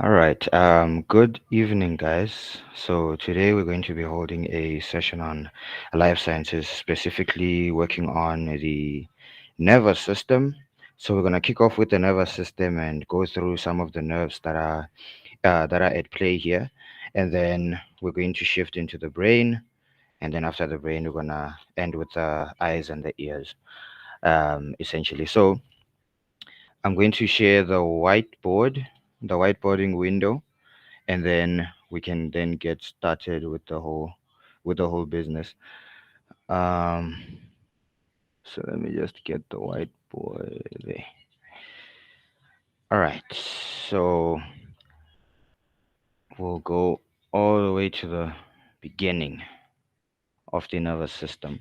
All right. Good evening, guys. So today we're going to be holding a session on life sciences, specifically working on the nervous system. So we're going to kick off with the nervous system and go through some of the nerves that are at play here, and then we're going to shift into the brain, and then after the brain, we're gonna end with the eyes and the ears, essentially. So I'm going to share the whiteboarding window, and then we can then get started with the whole business. Um, so let me just get the whiteboard there. All right, so we'll go all the way to the beginning of the nervous system.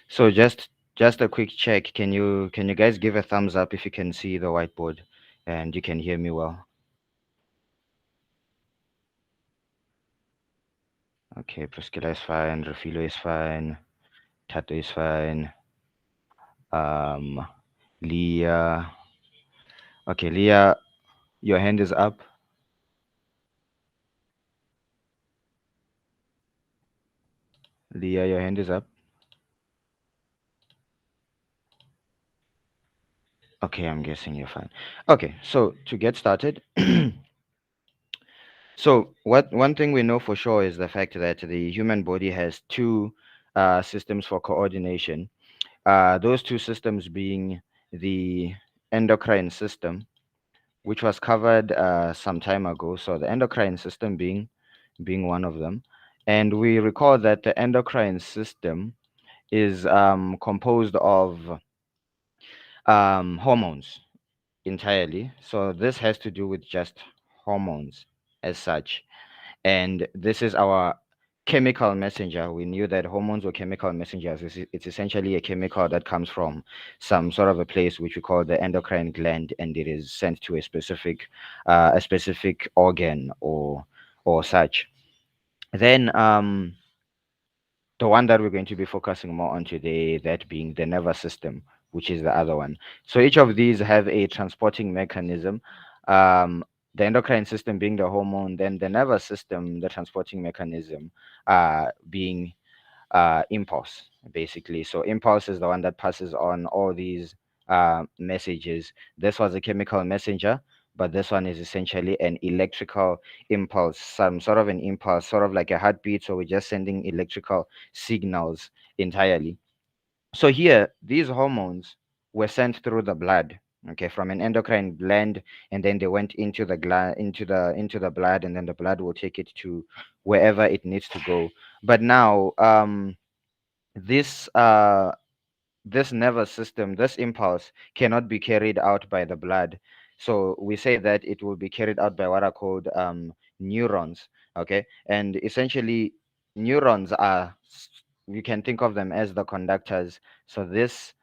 So just a quick check. Can you guys give a thumbs up if you can see the whiteboard and you can hear me well? Okay, Priscilla is fine, Rafilo is fine, Tato is fine. Um, Leah. Okay, Leah, your hand is up. Leah, your hand is up. Okay, I'm guessing you're fine. Okay, so to get started, so what one thing we know for sure is the fact that the human body has two systems for coordination. Those two systems being the endocrine system, which was covered some time ago. So the endocrine system being one of them, and we recall that the endocrine system is composed of hormones entirely. So this has to do with just hormones as such. And this is our chemical messenger. We knew that hormones were chemical messengers. It's essentially a chemical that comes from some sort of a place which we call the endocrine gland, and it is sent to a specific organ or such. Then the one that we're going to be focusing more on today, that being the nervous system, which is the other one. So each of these have a transporting mechanism. The endocrine system being the hormone, then the nervous system, the transporting mechanism, being impulse, basically. So impulse is the one that passes on all these messages. This was a chemical messenger, but this one is essentially an electrical impulse, some sort of an impulse, sort of like a heartbeat. So we're just sending electrical signals entirely. So here, these hormones were sent through the blood, okay, from an endocrine gland, and then they went into the into the blood, and then the blood will take it to wherever it needs to go. But now, this this nervous system, this impulse cannot be carried out by the blood. So we say that it will be carried out by what are called neurons. Okay, and essentially, neurons you can think of them as the conductors. So this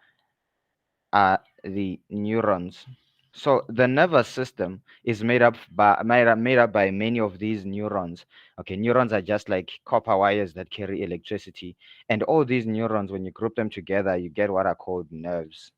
are the neurons. So the nervous system is made up by many of these neurons. Okay, neurons are just like copper wires that carry electricity, and all these neurons, when you group them together, you get what are called nerves.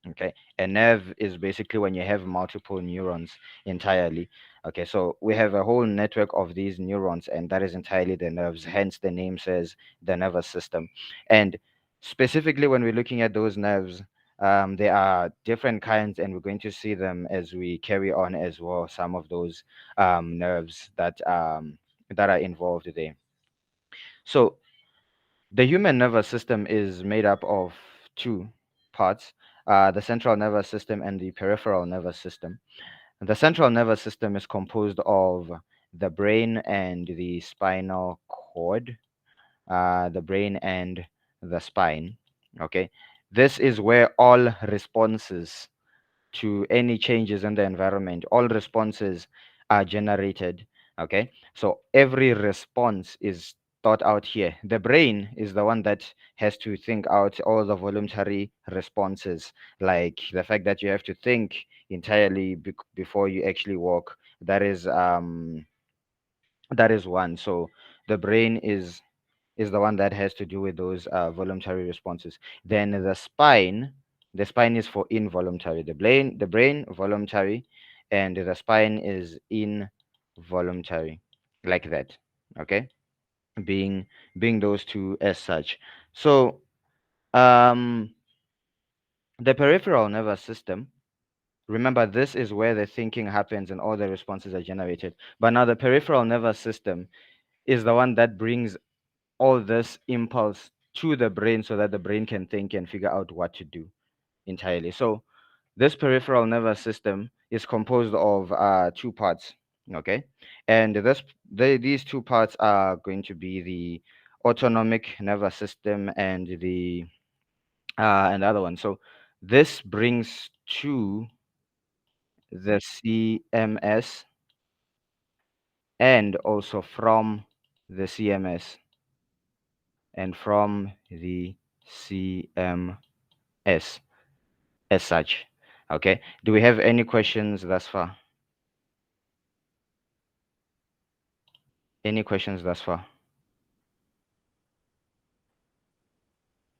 Okay, a nerve is basically when you have multiple neurons entirely. Okay, so we have a whole network of these neurons, and that is entirely the nerves. Hence, the name says the nervous system. And specifically, when we're looking at those nerves, there are different kinds, and we're going to see them as we carry on as well. Some of those nerves that are involved there. So the human nervous system is made up of two parts, the central nervous system and the peripheral nervous system. The central nervous system is composed of the brain and the spinal cord, the brain and the spine. Okay. This is where all responses to any changes in the environment, all responses are generated. Okay, so every response is thought out here. The brain is the one that has to think out all the voluntary responses, like the fact that you have to think entirely before you actually walk. That is one. So the brain is the one that has to do with those voluntary responses. Then the spine is for involuntary. The brain voluntary, and the spine is involuntary, like that. Okay, being those two as such. So um the peripheral nervous system, remember, this is where the thinking happens and all the responses are generated. But now the peripheral nervous system is the one that brings all this impulse to the brain so that the brain can think and figure out what to do entirely. So this peripheral nervous system is composed of two parts. Okay, and these two parts are going to be the autonomic nervous system and the other one. So this brings to the CMS, and also from the CMS, and from the CMS as such. Okay, do we have any questions thus far? Any questions thus far?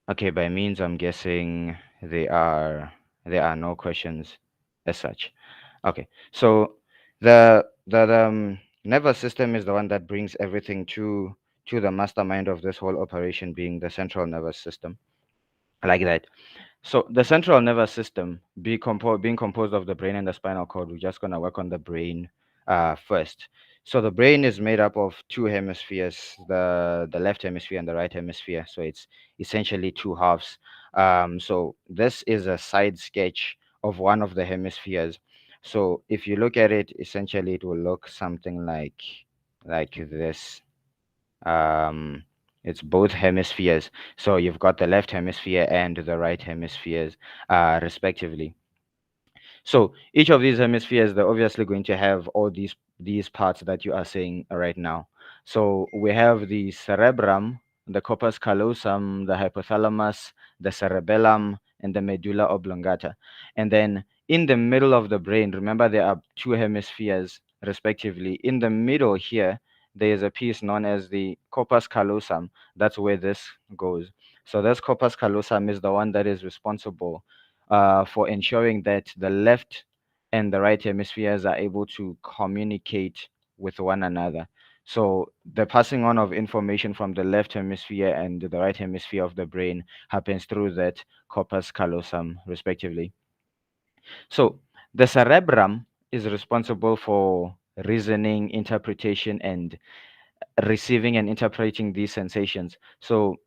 Okay, by means I'm guessing there are no questions as such. Okay, so the nervous system is the one that brings everything to the mastermind of this whole operation, being the central nervous system, like that. So the central nervous system being composed of the brain and the spinal cord, we're just gonna work on the brain first. So the brain is made up of two hemispheres, the left hemisphere and the right hemisphere. So it's essentially two halves. So this is a side sketch of one of the hemispheres. So if you look at it, essentially it will look something like this. um, it's both hemispheres. So you've got the left hemisphere and the right hemispheres, respectively. So each of these hemispheres, they're obviously going to have all these parts that you are saying right now. So we have the cerebrum, the corpus callosum, the hypothalamus, the cerebellum, and the medulla oblongata. And then in the middle of the brain, remember there are two hemispheres respectively. In the middle here, there is a piece known as the corpus callosum. That's where this goes. So this corpus callosum is the one that is responsible for ensuring that the left and the right hemispheres are able to communicate with one another. So the passing on of information from the left hemisphere and the right hemisphere of the brain happens through that corpus callosum, respectively. So the cerebrum is responsible for reasoning, interpretation, and receiving and interpreting these sensations. So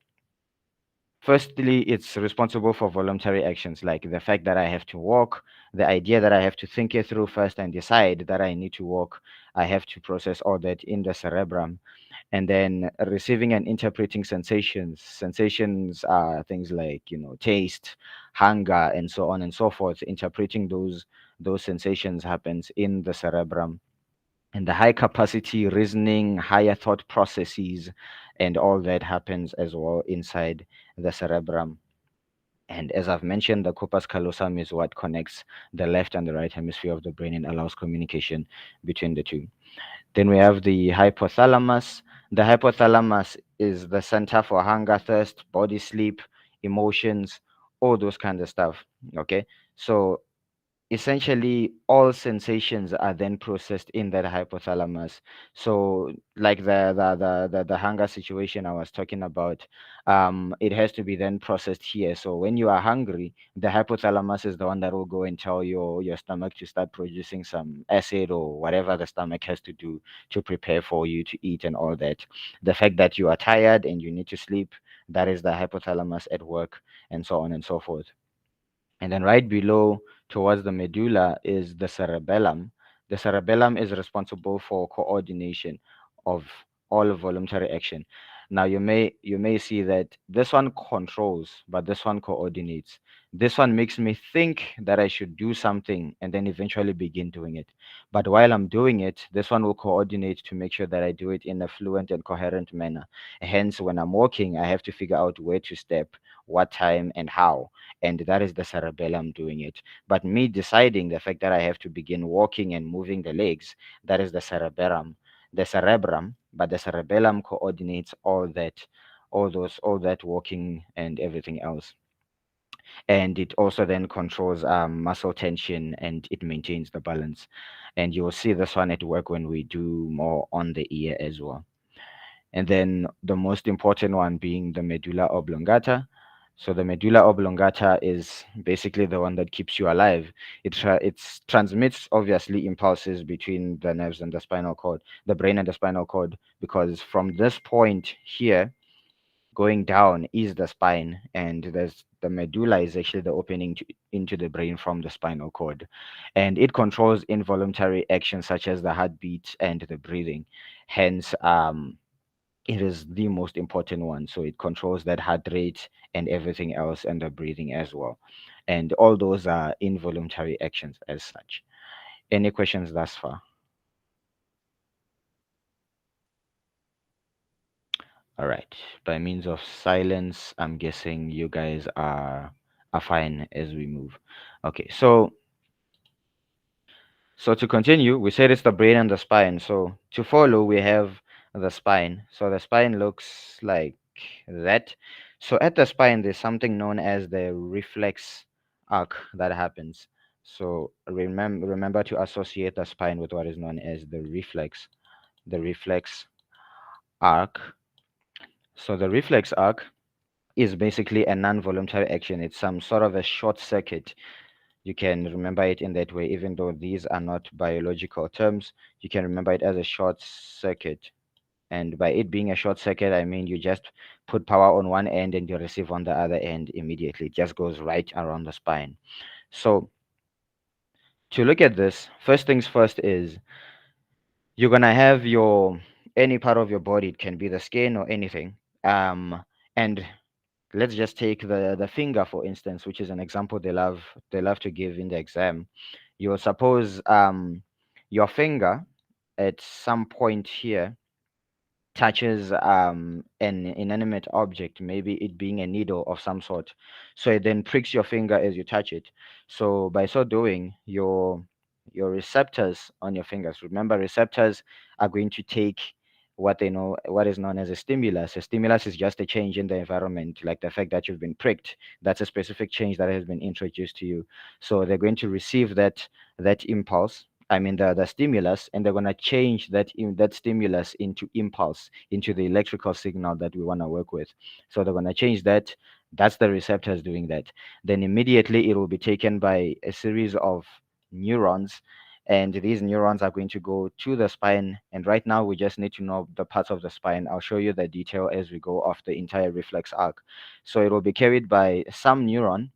firstly, it's responsible for voluntary actions like the fact that I have to walk, the idea that I have to think it through first and decide that I need to walk. I have to process all that in the cerebrum. And then receiving and interpreting sensations. Sensations are things like, taste, hunger, and so on and so forth. Interpreting those sensations happens in the cerebrum, and the high capacity reasoning, higher thought processes, and all that happens as well inside the cerebrum. And as I've mentioned, the corpus callosum is what connects the left and the right hemisphere of the brain and allows communication between the two. Then we have the hypothalamus. The hypothalamus is the center for hunger, thirst, body sleep, emotions, all those kinds of stuff. Okay. So essentially all sensations are then processed in that hypothalamus. So like the hunger situation I was talking about, it has to be then processed here. So when you are hungry, the hypothalamus is the one that will go and tell your stomach to start producing some acid or whatever the stomach has to do to prepare for you to eat and all that. The fact that you are tired and you need to sleep, that is the hypothalamus at work, and so on and so forth. And then right below, towards the medulla, is the cerebellum. The cerebellum is responsible for coordination of all voluntary action. Now you may see that this one controls, but this one coordinates. This one makes me think that I should do something and then eventually begin doing it. But while I'm doing it, this one will coordinate to make sure that I do it in a fluent and coherent manner. Hence, when I'm walking, I have to figure out where to step, what time, and how, and that is the cerebellum doing it. But me deciding the fact that I have to begin walking and moving the legs, that is the cerebrum, but the cerebellum coordinates all that walking and everything else. and it also then controls muscle tension, and it maintains the balance. And you will see this one at work when we do more on the ear as well. And then the most important one being the medulla oblongata. So the medulla oblongata is basically the one that keeps you alive. It transmits obviously impulses between the nerves and the spinal cord, the brain and the spinal cord, because from this point here going down is the spine, and there's the medulla is actually the opening into the brain from the spinal cord, and it controls involuntary actions such as the heartbeat and the breathing. Hence, it is the most important one. So it controls that heart rate and everything else, and the breathing as well. And all those are involuntary actions as such. Any questions thus far? All right. By means of silence, I'm guessing you guys are fine as we move. Okay. So to continue, we said it's the brain and the spine. So to follow, we have the spine. So the spine looks like that. So at the spine, there's something known as the reflex arc that happens. So remember to associate the spine with what is known as the reflex arc. So the reflex arc is basically a non-voluntary action. It's some sort of a short circuit. You can remember it in that way, even though these are not biological terms. You can remember it as a short circuit. And by it being a short circuit, I mean you just put power on one end and you receive on the other end immediately. It just goes right around the spine. So to look at this, first things first is you're gonna have your any part of your body. It can be the skin or anything. And let's just take the finger for instance, which is an example they love to give in the exam. You'll suppose your finger at some point here touches an inanimate object, maybe it being a needle of some sort. So it then pricks your finger as you touch it. So by so doing, your receptors on your fingers, remember receptors are going to take what is known as a stimulus. A stimulus is just a change in the environment, like the fact that you've been pricked. That's a specific change that has been introduced to you. So they're going to receive that impulse, I mean the stimulus, and they're going to change that stimulus into impulse, into the electrical signal that we want to work with. So they're going to change that. That's the receptors doing that. Then immediately it will be taken by a series of neurons, and these neurons are going to go to the spine. And right now we just need to know the parts of the spine. I'll show you the detail as we go off the entire reflex arc. So it will be carried by some neuron,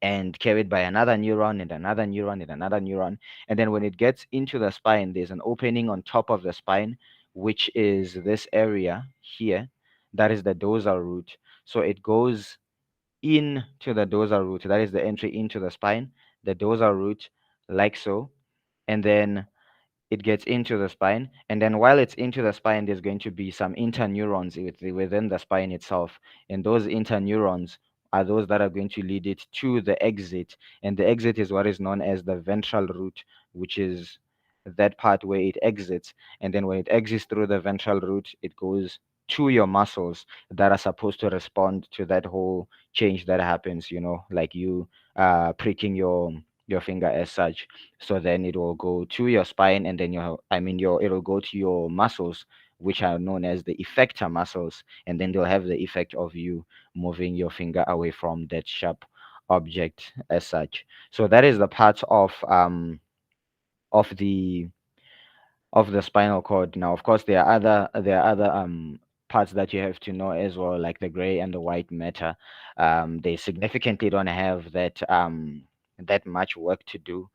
and carried by another neuron and another neuron and another neuron. And then when it gets into the spine, there's an opening on top of the spine, which is this area here. That is the dorsal root. So it goes into the dorsal root. That is the entry into the spine, the dorsal root, like so. And then it gets into the spine, and then while it's into the spine there's going to be some interneurons within the spine itself, and those interneurons are those that are going to lead it to the exit, and the exit is what is known as the ventral root, which is that part where it exits. And then when it exits through the ventral root, it goes to your muscles that are supposed to respond to that whole change that happens, like you pricking your finger as such. So then it will go to your spine, and then it'll go to your muscles, which are known as the effector muscles, and then they'll have the effect of you moving your finger away from that sharp object as such. So that is the part of the spinal cord. Now, of course, there are other parts that you have to know as well, like the gray and the white matter. They significantly don't have that much work to do.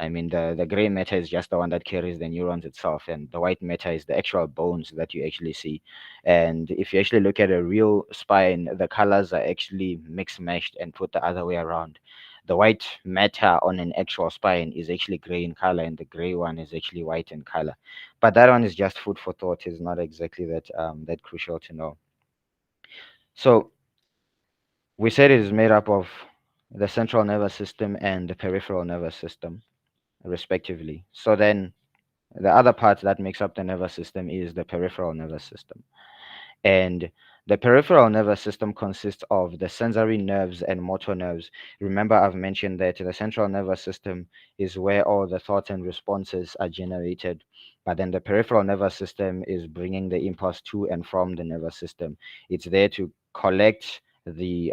I mean, the gray matter is just the one that carries the neurons itself, and the white matter is the actual bones that you actually see. And if you actually look at a real spine, the colors are actually mixed matched and put the other way around. The white matter on an actual spine is actually gray in color, and the gray one is actually white in color. But that one is just food for thought. Is not exactly that crucial to know. So we said it is made up of the central nervous system and the peripheral nervous system, respectively. So then the other part that makes up the nervous system is the peripheral nervous system. And The peripheral nervous system consists of the sensory nerves and motor nerves. Remember, I've mentioned that the central nervous system is where all the thoughts and responses are generated, but then the peripheral nervous system is bringing the impulse to and from the nervous system. It's there to collect the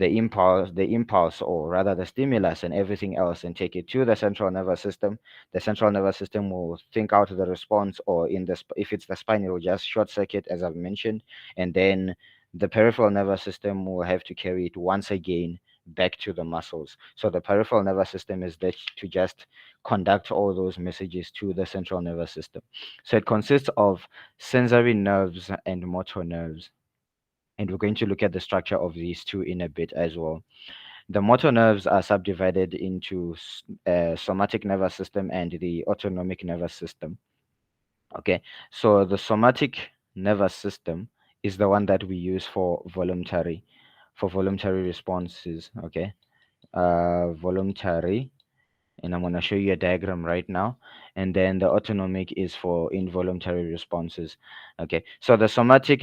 impulse, or rather the stimulus and everything else, and take it to the central nervous system. The central nervous system will think out the response, or if it's the spine, it will just short circuit, as I've mentioned, and then the peripheral nervous system will have to carry it once again back to the muscles. So the peripheral nervous system is there to just conduct all those messages to the central nervous system. So it consists of sensory nerves and motor nerves, and we're going to look at the structure of these two in a bit as well. The motor nerves are subdivided into somatic nervous system and the autonomic nervous system. Okay, so the somatic nervous system is the one that we use for voluntary responses. Okay, voluntary, and I'm going to show you a diagram right now. And then the autonomic is for involuntary responses. Okay, so the somatic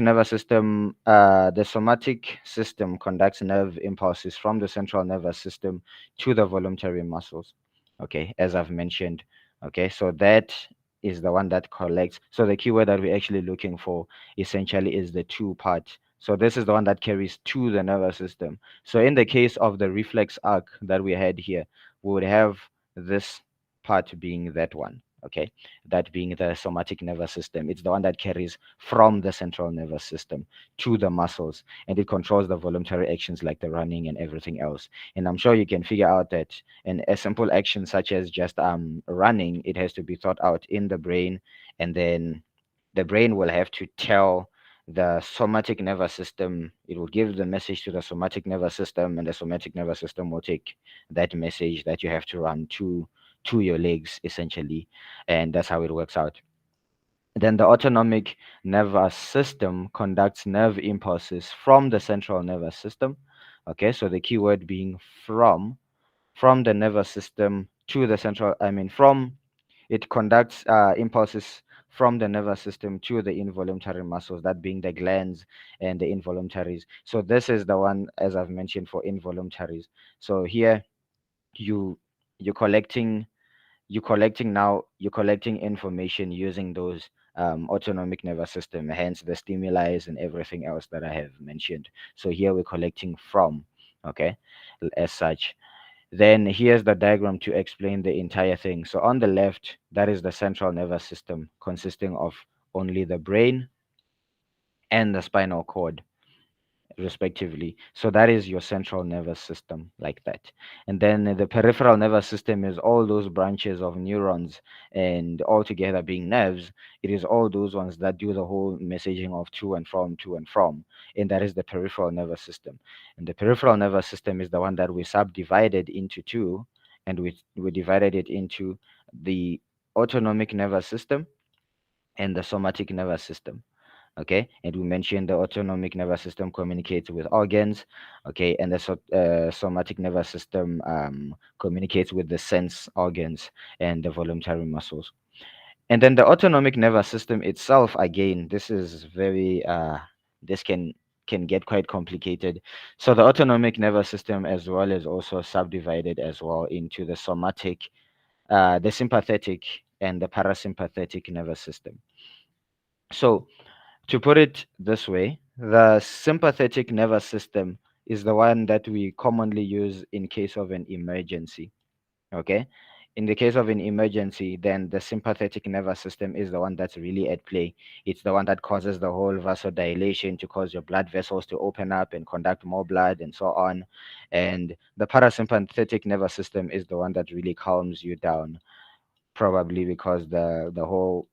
system conducts nerve impulses from the central nervous system to the voluntary muscles. Okay, as I've mentioned. Okay, so that is the one that collects. So the keyword that we're actually looking for essentially is the two part. So this is the one that carries to the nervous system. So in the case of the reflex arc that we had here, we would have this part being that one. Okay, that being the somatic nervous system. It's the one that carries from the central nervous system to the muscles, and it controls the voluntary actions like the running and everything else. And I'm sure you can figure out that in a simple action such as just running, it has to be thought out in the brain, and then the brain will have to tell the somatic nervous system. It will give the message to the somatic nervous system, and the somatic nervous system will take that message that you have to run to your legs essentially, and that's how it works out. Then the autonomic nervous system conducts nerve impulses from the central nervous system. Okay, so the keyword being from the nervous system to the central, I mean, from it conducts impulses from the nervous system to the involuntary muscles, that being the glands and the involuntaries. So this is the one, as I've mentioned, for involuntaries. So here you you're collecting you're collecting information using those autonomic nervous system, hence the stimuli and everything else that I have mentioned. So here we're collecting from. Okay, as such. Then here's the diagram to explain the entire thing. So on the left, that is the central nervous system consisting of only the brain and the spinal cord, respectively. So that is your central nervous system, like that. And then the peripheral nervous system is all those branches of neurons, and all together being nerves. It is all those ones that do the whole messaging of to and from, and that is the peripheral nervous system. And the peripheral nervous system is the one that we subdivided into two, and we divided it into the autonomic nervous system and the somatic nervous system. Okay, and we mentioned the autonomic nervous system communicates with organs. Okay, and the somatic nervous system communicates with the sense organs and the voluntary muscles. And then the autonomic nervous system itself, again, this can get quite complicated. So the autonomic nervous system as well is also subdivided as well into the somatic, the sympathetic, and the parasympathetic nervous system. So to put it this way, the sympathetic nervous system is the one that we commonly use in case of an emergency. Okay. In the case of an emergency, then the sympathetic nervous system is the one that's really at play. It's the one that causes the whole vasodilation to cause your blood vessels to open up and conduct more blood and so on. And the parasympathetic nervous system is the one that really calms you down, probably because the whole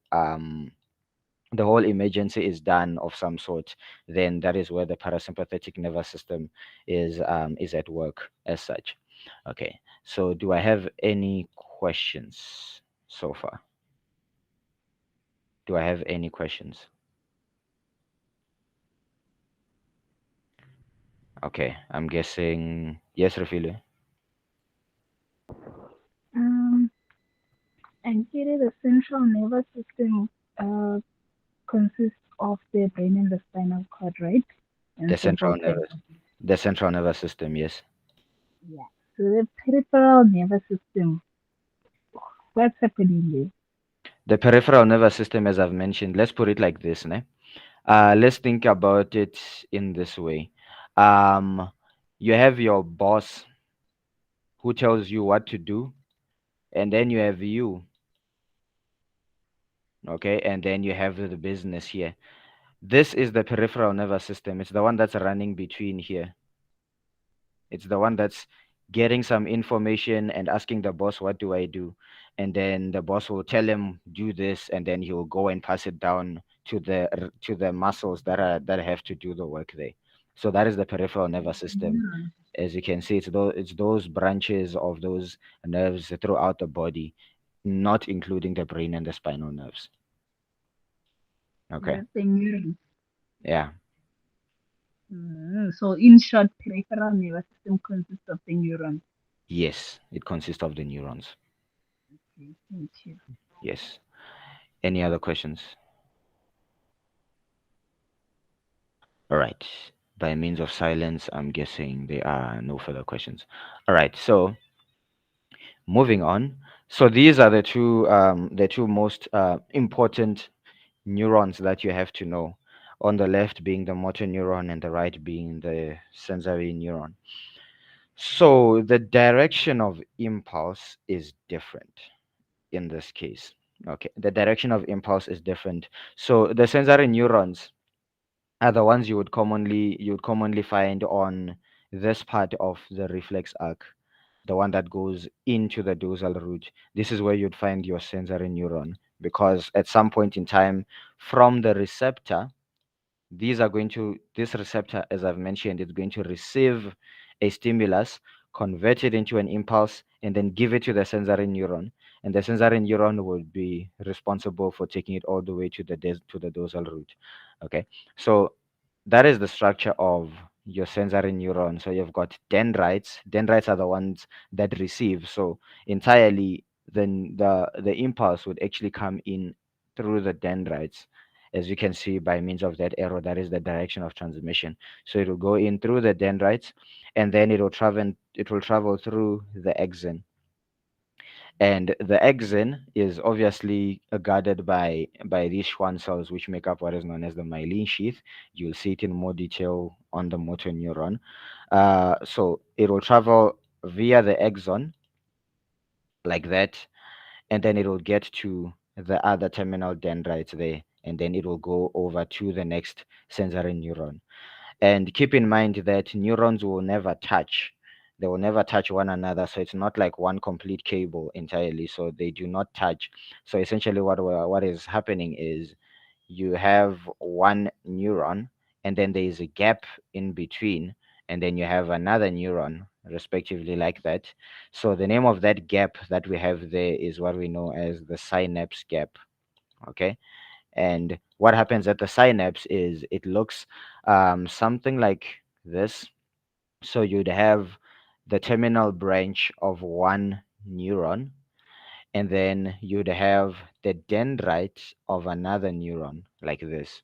emergency is done of some sort. Then that is where the parasympathetic nervous system is at work as such. Okay, so do I have any questions so far? Do I have any questions? Okay, I'm guessing yes, Rafile. Um, Actually, the central nervous system consists of the brain and the spinal cord, right? The And central central nervous, nervous. the central nervous system. Yes. Yeah. So the peripheral nervous system, what's happening there? The peripheral nervous system, as I've mentioned, let's put it like this, ne? Let's think about it in this way. Um, you have your boss who tells you what to do, and then you have you, okay, and then you have the business here. This is the peripheral nervous system. It's the one that's running between here. It's the one that's getting some information and asking the boss, what do I do? And then the boss will tell him, do this, and then he'll go and pass it down to the muscles that have to do the work there. So that is the peripheral nervous system. Neuron. As you can see, it's those branches of those nerves throughout the body, not including the brain and the spinal nerves. Okay. That's the neuron. Yeah. So in short, peripheral nervous system consists of the neurons. Yes, it consists of the neurons. Okay, thank you. Yes. Any other questions? All right. By means of silence, I'm guessing there are no further questions. All right. So moving on. So these are the two most important neurons that you have to know. On the left being the motor neuron, and the right being the sensory neuron. So the direction of impulse is different in this case. Okay, the direction of impulse is different. So the sensory neurons are the ones you would commonly find on this part of the reflex arc, the one that goes into the dorsal root. This is where you'd find your sensory neuron, because at some point in time, from the receptor, this receptor, as I've mentioned, is going to receive a stimulus, convert it into an impulse, and then give it to the sensory neuron. And the sensory neuron will be responsible for taking it all the way to the dorsal root. Okay, so that is the structure of your sensory neuron. So you've got dendrites. Dendrites are the ones that receive. So entirely, then the impulse would actually come in through the dendrites. As you can see by means of that arrow, that is the direction of transmission. So it will go in through the dendrites, and then it will travel through the axon. And the axon is obviously guarded by these Schwann cells, which make up what is known as the myelin sheath. You'll see it in more detail on the motor neuron. So it will travel via the axon like that, and then it will get to the other terminal dendrites there, and then it will go over to the next sensory neuron. And keep in mind that neurons will never touch. They will never touch one another. So it's not like one complete cable entirely. So they do not touch. So essentially, what is happening is you have one neuron, and then there is a gap in between, and then you have another neuron, respectively, like that. So the name of that gap that we have there is what we know as the synapse gap. Okay, and what happens at the synapse is it looks something like this. So you'd have the terminal branch of one neuron, and then you'd have the dendrite of another neuron like this.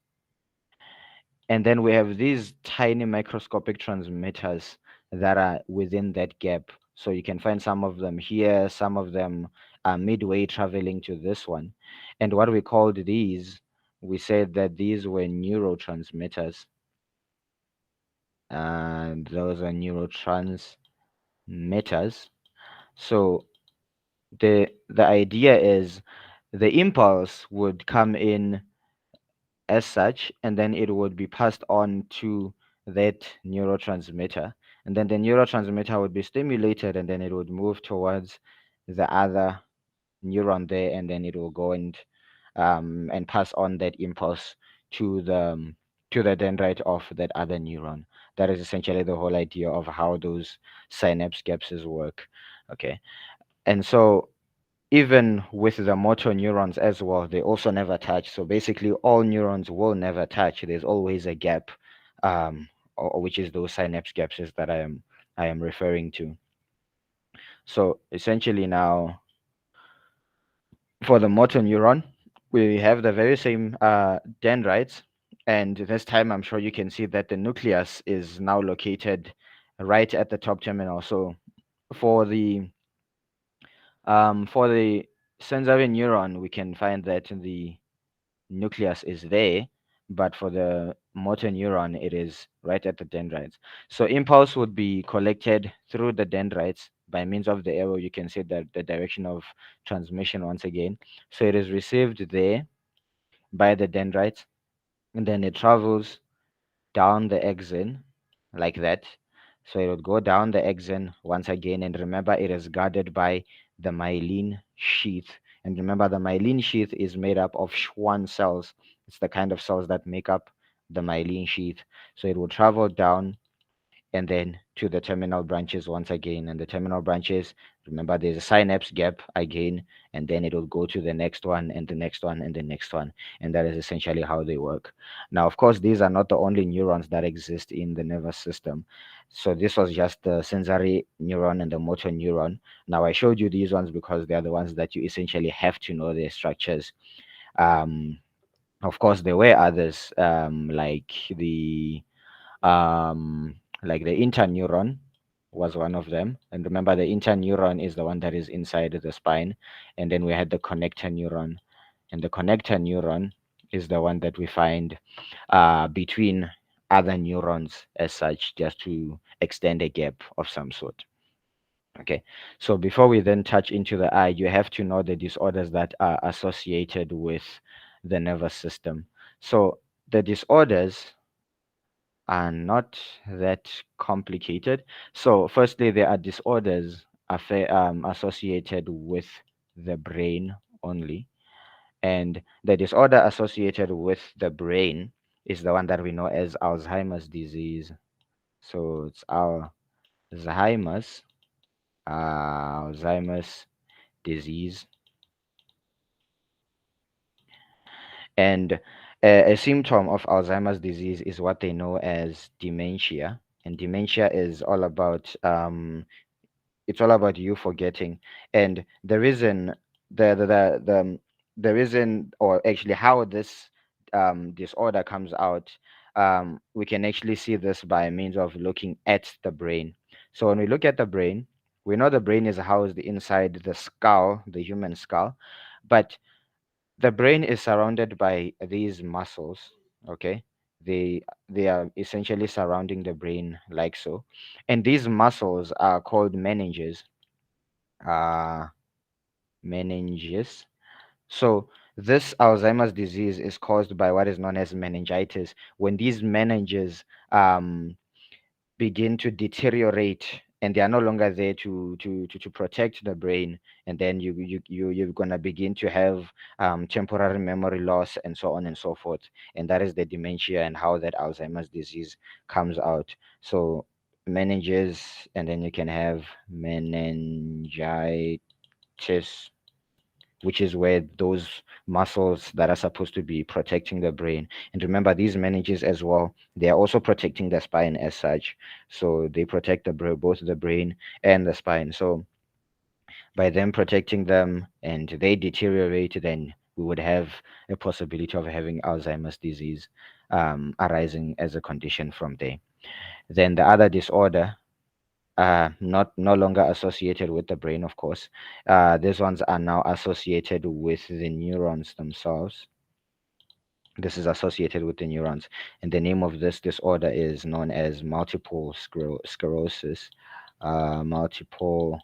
And then we have these tiny microscopic transmitters that are within that gap. So you can find some of them here, some of them are midway traveling to this one. And what we called these, we said that these were neurotransmitters. And those are neurotransmitters. So the idea is the impulse would come in as such, and then it would be passed on to that neurotransmitter, and then the neurotransmitter would be stimulated, and then it would move towards the other neuron there, and then it will go and pass on that impulse to the dendrite of that other neuron. That is essentially the whole idea of how those synapse gaps work. Okay, and so even with the motor neurons as well, they also never touch. So basically, all neurons will never touch. There's always a gap, which is those synapse gaps is that I am referring to. So essentially, now for the motor neuron, we have the very same dendrites. And this time, I'm sure you can see that the nucleus is now located right at the top terminal. So for the for the sensory neuron, we can find that the nucleus is there, but for the motor neuron, it is right at the dendrites. So impulse would be collected through the dendrites by means of the arrow. You can see that the direction of transmission once again. So it is received there by the dendrites, and then it travels down the axon like that. So it would go down the axon once again, and remember it is guarded by the myelin sheath. And remember, the myelin sheath is made up of Schwann cells. It's the kind of cells that make up the myelin sheath. So it will travel down and then to the terminal branches once again. And the terminal branches, remember, there's a synapse gap again, and then it will go to the next one and the next one and the next one. And that is essentially how they work. Now, of course, these are not the only neurons that exist in the nervous system. So this was just the sensory neuron and the motor neuron. Now, I showed you these ones because they are the ones that you essentially have to know their structures. Um, of course, there were others, like the interneuron was one of them. And remember, the interneuron is the one that is inside the spine. And then we had the connector neuron. And the connector neuron is the one that we find between other neurons as such, just to extend a gap of some sort. Okay, so before we then touch into the eye, you have to know the disorders that are associated with the nervous system. So the disorders are not that complicated. So, firstly, there are disorders associated with the brain only, and the disorder associated with the brain is the one that we know as Alzheimer's disease. So, it's Alzheimer's, Alzheimer's disease, and a symptom of Alzheimer's disease is what they know as dementia. And dementia is all about it's all about you forgetting. And the reason the reason, or actually how this disorder comes out, we can actually see this by means of looking at the brain. So when we look at the brain, we know the brain is housed inside the skull, the human skull, but the brain is surrounded by these muscles. Okay, they are essentially surrounding the brain like so, and these muscles are called meninges. uh Meninges. So this Alzheimer's disease is caused by what is known as meningitis. When these meninges begin to deteriorate and they are no longer there to protect the brain, and then you're gonna begin to have temporary memory loss and so on and so forth. And that is the dementia and how that Alzheimer's disease comes out. So meninges, and then you can have meningitis, which is where those muscles that are supposed to be protecting the brain. And remember, these meninges as well, they are also protecting the spine as such. So they protect both the brain and the spine. So by them protecting them and they deteriorate, then we would have a possibility of having Alzheimer's disease arising as a condition from there. Then the other disorder, not no longer associated with the brain, of course. These ones are now associated with the neurons themselves. This is associated with the neurons, and the name of this disorder is known as multiple sclerosis. Multiple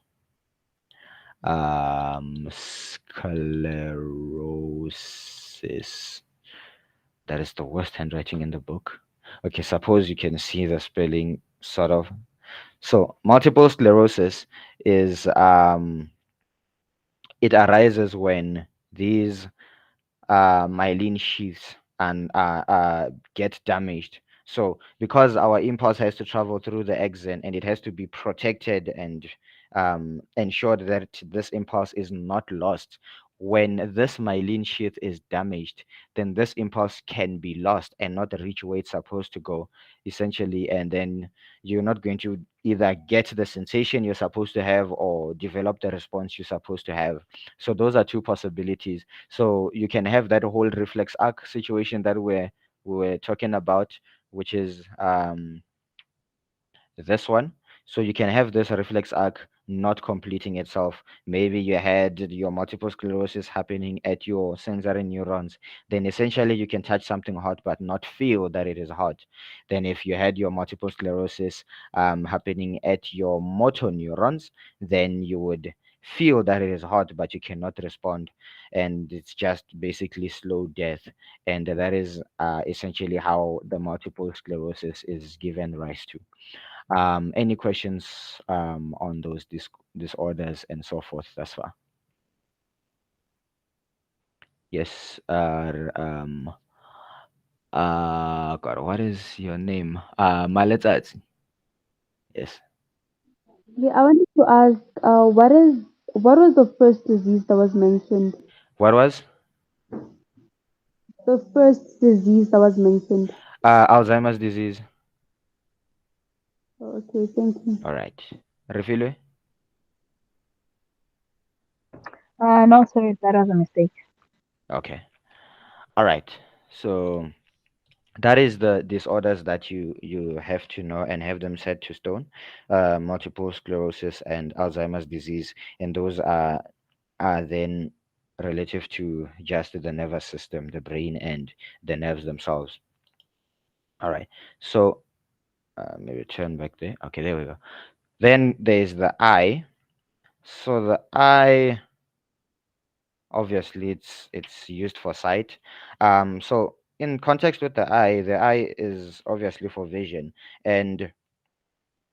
sclerosis. That is the worst handwriting in the book. Okay, suppose you can see the spelling sort of. So multiple sclerosis is it arises when these myelin sheaths and get damaged. So because our impulse has to travel through the axon and it has to be protected and ensured that this impulse is not lost. When this myelin sheath is damaged, then this impulse can be lost and not reach where it's supposed to go, essentially. And then you're not going to either get the sensation you're supposed to have or develop the response you're supposed to have. So those are two possibilities. So you can have that whole reflex arc situation that we're we were talking about, which is this one. So you can have this reflex arc not completing itself. Maybe you had your multiple sclerosis happening at your sensory neurons. Then essentially you can touch something hot but not feel that it is hot. Then if you had your multiple sclerosis happening at your motor neurons, then you would feel that it is hot but you cannot respond, and it's just basically slow death. And that is essentially how the multiple sclerosis is given rise to. Any questions on those disorders and so forth thus far? Yes. God, what is your name? Maletsatsi. Yes. Yeah, I wanted to ask, what was the first disease that was mentioned? What was? The first disease that was mentioned. Alzheimer's disease. Okay, thank you. All right. Refilwe? No, sorry, that was a mistake. Okay. All right. So that is the disorders that you have to know and have them set to stone: multiple sclerosis and Alzheimer's disease, and those are then relative to just the nervous system, the brain, and the nerves themselves. All right. So maybe turn back there. Okay, there we go. Then there's the eye. So the eye, obviously, it's used for sight. So in context with the eye is obviously for vision, and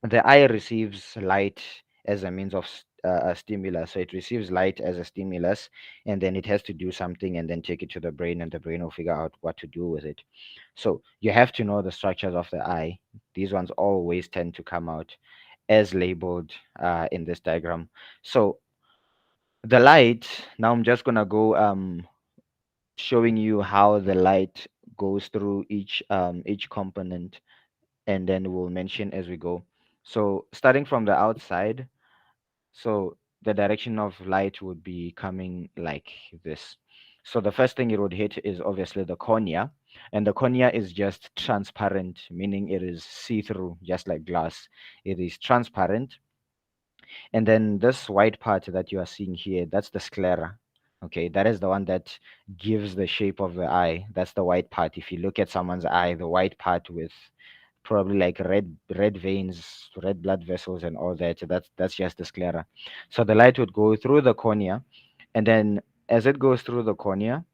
the eye receives light as a means of a stimulus. So it receives light as a stimulus, and then it has to do something and then take it to the brain, and the brain will figure out what to do with it. So you have to know the structures of the eye. These ones always tend to come out as labeled in this diagram. So the light, now I'm just gonna go showing you how the light goes through each component, and then we'll mention as we go. So starting from the outside, so the direction of light would be coming like this. So the first thing it would hit is obviously the cornea, and the cornea is just transparent, meaning it is see-through, just like glass. It is transparent, and then this white part that you are seeing here, that's the sclera. Okay, that is the one that gives the shape of the eye. That's the white part. If you look at someone's eye, the white part with probably like red veins, red blood vessels, and all that. That's just the sclera. So the light would go through the cornea, and then as it goes through the cornea,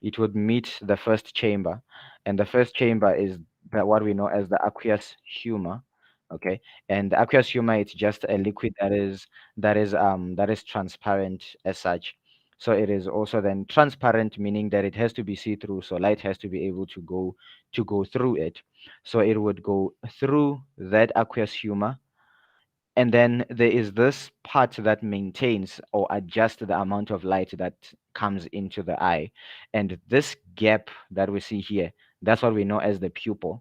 it would meet the first chamber, and the first chamber is what we know as the aqueous humor. Okay, and the aqueous humor, it's just a liquid that is transparent as such. So it is also then transparent, meaning that it has to be see through. So light has to be able to go through it. So it would go through that aqueous humor, and then there is this part that maintains or adjusts the amount of light that comes into the eye. And this gap that we see here, that's what we know as the pupil.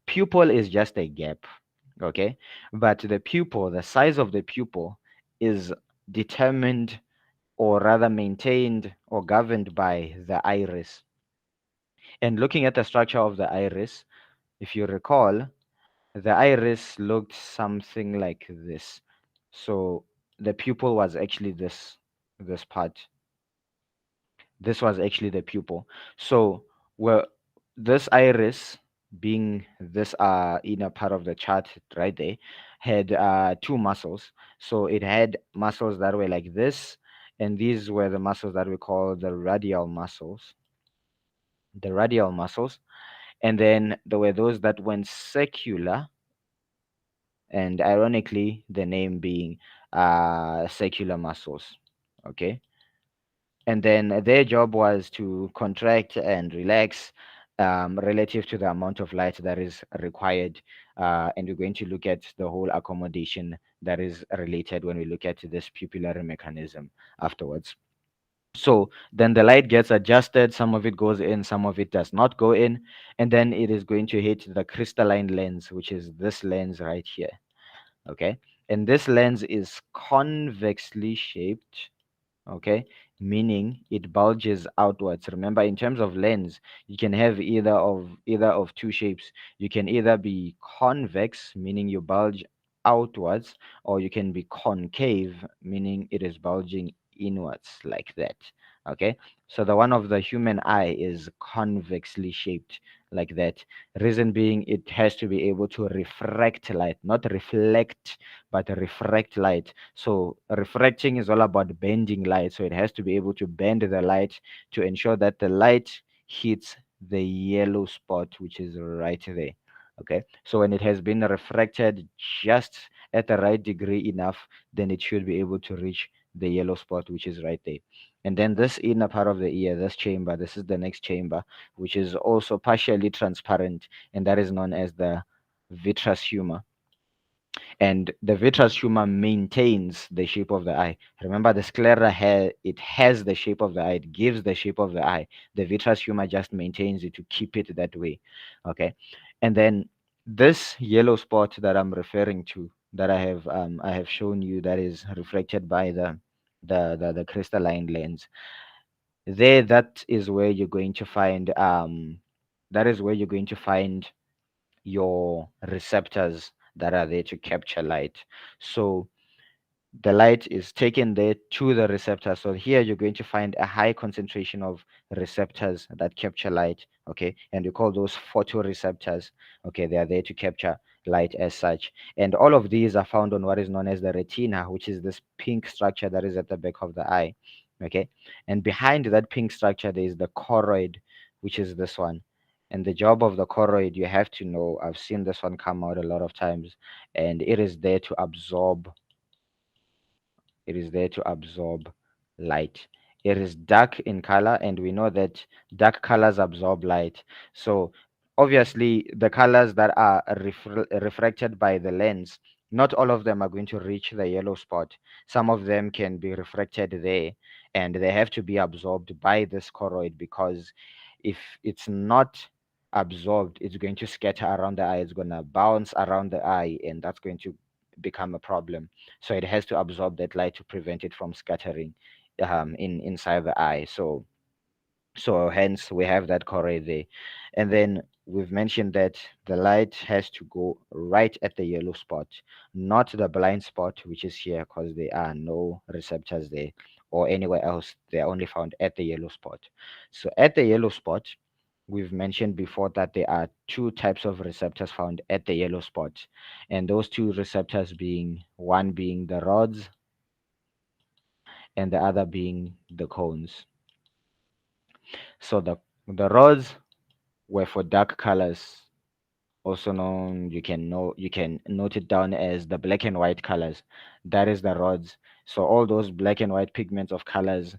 Pupil is just a gap, okay? But the pupil, the size of the pupil, is determined, or rather maintained or governed by the iris. And looking at the structure of the iris, if you recall, the iris looked something like this. So the pupil was actually this part. This was actually the pupil. So well, this iris, being this inner part of the chart right there, had two muscles. So it had muscles that were like this, and these were the muscles that we call the radial muscles. The radial muscles. And then there were those that went circular, and ironically the name being secular muscles. Okay, and then their job was to contract and relax relative to the amount of light that is required, and we're going to look at the whole accommodation that is related when we look at this pupillary mechanism afterwards. So then the light gets adjusted, some of it goes in, some of it does not go in, and then it is going to hit the crystalline lens, which is this lens right here. Okay, and this lens is convexly shaped. Okay, meaning it bulges outwards. Remember, in terms of lens, you can have either of two shapes. You can either be convex, meaning you bulge outwards, or you can be concave, meaning it is bulging inwards like that. Okay, so the one of the human eye is convexly shaped like that. Reason being, it has to be able to refract light, not reflect, but refract light. So refracting is all about bending light. So it has to be able to bend the light to ensure that the light hits the yellow spot, which is right there. Okay. So when it has been refracted just at the right degree enough, then it should be able to reach the yellow spot, which is right there. And then this inner part of the ear, this chamber, this is the next chamber, which is also partially transparent, and that is known as the vitreous humor. And the vitreous humor maintains the shape of the eye. Remember, the sclera it has the shape of the eye, it gives the shape of the eye. The vitreous humor just maintains it to keep it that way. Okay, and then this yellow spot that I'm referring to, that I have shown you, that is reflected by the crystalline lens. There, that is where you're going to find that is where you're going to find your receptors that are there to capture light. So the light is taken there to the receptor. So here you're going to find a high concentration of receptors that capture light. Okay, and we call those photoreceptors. Okay, they are there to capture light as such. And all of these are found on what is known as the retina, which is this pink structure that is at the back of the eye. Okay, and behind that pink structure, there is the choroid, which is this one. And the job of the choroid, you have to know, I've seen this one come out a lot of times, and it is there to absorb it is there to absorb light. It is dark in color, and we know that dark colors absorb light. So, obviously, the colors that are refracted by the lens, not all of them are going to reach the yellow spot. Some of them can be refracted there, and they have to be absorbed by this choroid, because if it's not absorbed, it's going to scatter around the eye, it's going to bounce around the eye, and that's going to become a problem. So it has to absorb that light to prevent it from scattering inside the eye. So hence we have that choroid there. And then we've mentioned that the light has to go right at the yellow spot, not the blind spot, which is here, because there are no receptors there or anywhere else. They're only found at the yellow spot. So at the yellow spot, we've mentioned before that there are two types of receptors found at the yellow spot, and those two receptors being, one being the rods and the other being the cones. So the rods were for dark colors, also known, you can note it down as the black and white colors. That is the rods. So all those black and white pigments of colors,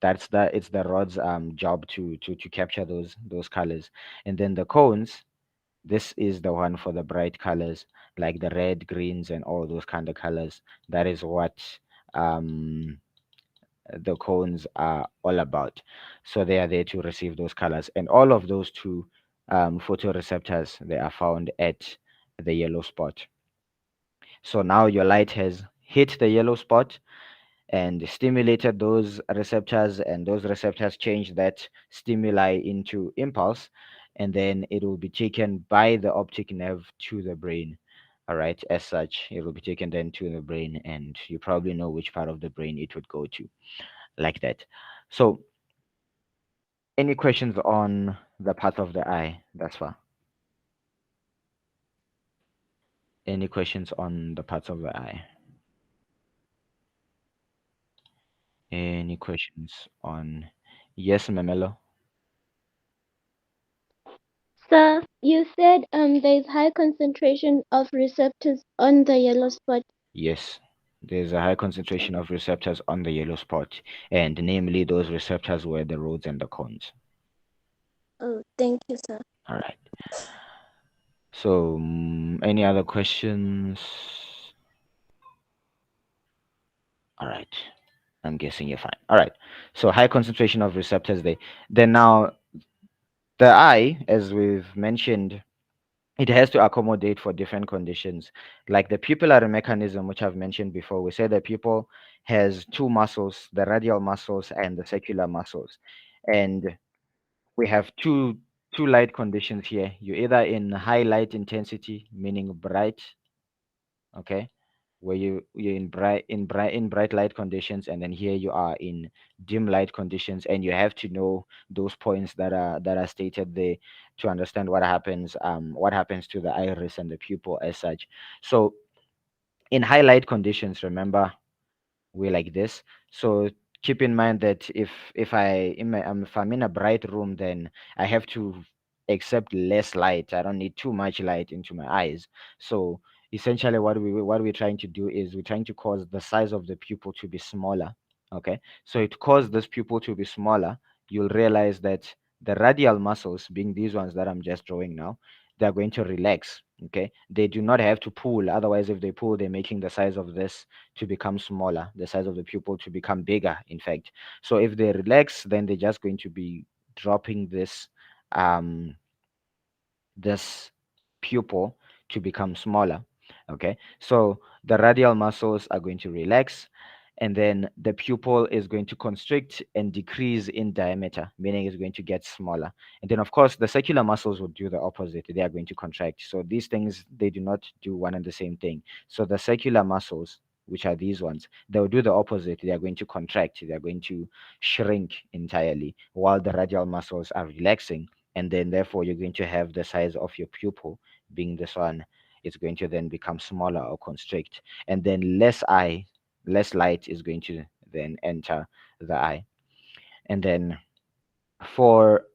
it's the rod's job to capture those colors. And then the cones, this is the one for the bright colors, like the red, greens, and all those kind of colors. That is what um the cones are all about. So they are there to receive those colors, and all of those two photoreceptors, they are found at the yellow spot. So now your light has hit the yellow spot and stimulated those receptors, and those receptors change that stimuli into impulse, and then it will be taken by the optic nerve to the brain. All right, as such, it will be taken then to the brain, and you probably know which part of the brain it would go to, like that. So, any questions on the path of the eye thus far? Any questions on the parts of the eye? Any questions on? Yes, Memelo. Sir, you said there's high concentration of receptors on the yellow spot. Yes, there's a high concentration of receptors on the yellow spot, and namely those receptors were the rods and the cones. Oh, thank you, sir. All right. So, any other questions? All right. I'm guessing you're fine. All right. So, high concentration of receptors there. Then now, the eye, as we've mentioned, it has to accommodate for different conditions. Like the pupillary mechanism, which I've mentioned before, we said the pupil has two muscles, the radial muscles and the circular muscles. And we have two light conditions here. You're either in high light intensity, meaning bright, okay, where you're in bright light conditions, and then here you are in dim light conditions, and you have to know those points that are stated there to understand what happens to the iris and the pupil as such. So in highlight conditions, remember, we're like this. So keep in mind that if I'm in a bright room, then I have to accept less light. I don't need too much light into my eyes. So essentially, what we're trying to do is we're trying to cause the size of the pupil to be smaller. Okay, so to cause this pupil to be smaller, you'll realize that the radial muscles, being these ones that I'm just drawing now, they're going to relax. Okay, they do not have to pull. Otherwise, if they pull, they're making the size of this to become smaller, the size of the pupil to become bigger, in fact. So if they relax, then they're just going to be dropping um this pupil to become smaller. Okay, so the radial muscles are going to relax, and then the pupil is going to constrict and decrease in diameter, meaning it's going to get smaller. And then, of course, the circular muscles will do the opposite. They are going to contract. So these things, they do not do one and the same thing. So the circular muscles, which are these ones, they will do the opposite. They are going to contract. They are going to shrink entirely, while the radial muscles are relaxing, and then therefore you're going to have the size of your pupil being this one. It's going to then become smaller or constrict, and then less light is going to then enter the eye. And then for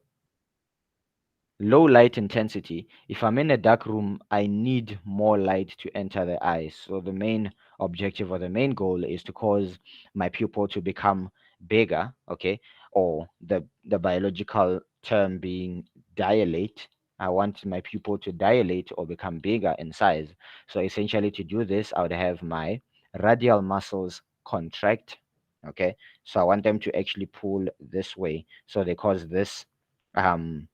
low light intensity, if I'm in a dark room, I need more light to enter the eye. So the main objective or the main goal is to cause my pupil to become bigger, okay, or the biological term being dilate. I want my pupil to dilate or become bigger in size. So essentially, to do this, I would have my radial muscles contract, okay. So I want them to actually pull this way, so they cause um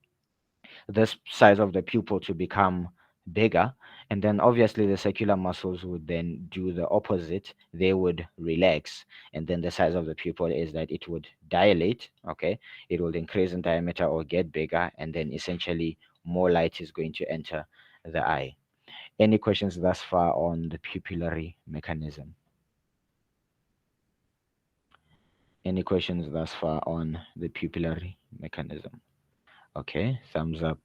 this size of the pupil to become bigger. And then obviously the circular muscles would then do the opposite. They would relax, and then the size of the pupil is that it would dilate. Okay, it will increase in diameter or get bigger, and then essentially more light is going to enter the eye. Any questions thus far on the pupillary mechanism? Any questions thus far on the pupillary mechanism? Okay, thumbs up.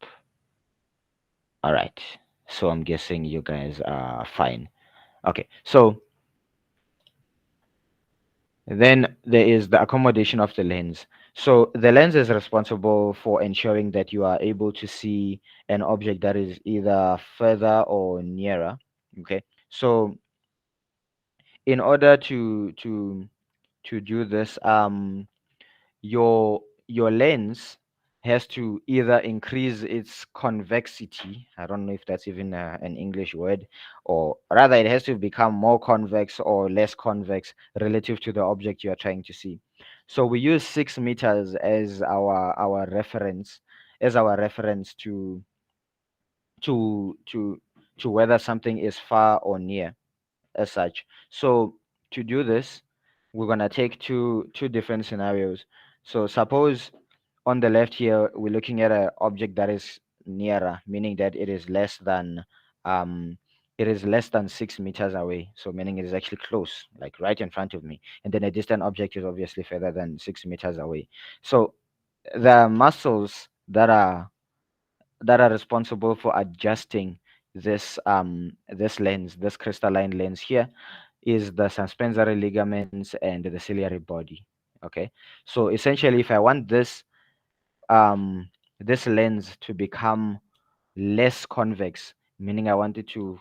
All right. So I'm guessing you guys are fine. Okay. So then there is the accommodation of the lens. So the lens is responsible for ensuring that you are able to see an object that is either further or nearer. Okay. So in order to do this, your lens has to either increase its convexity. I don't know if that's even an English word, or rather it has to become more convex or less convex relative to the object you are trying to see. So we use 6 meters as our reference, to to whether something is far or near as such. So to do this, we're gonna take two different scenarios. So suppose on the left here we're looking at an object that is nearer, meaning that um it is less than 6 meters away. So meaning it is actually close, like right in front of me. And then a distant object is obviously further than 6 meters away. So the muscles that are responsible for adjusting this lens, this crystalline lens here, is the suspensory ligaments and the ciliary body. Okay, so essentially, if I want this lens to become less convex, meaning I want it to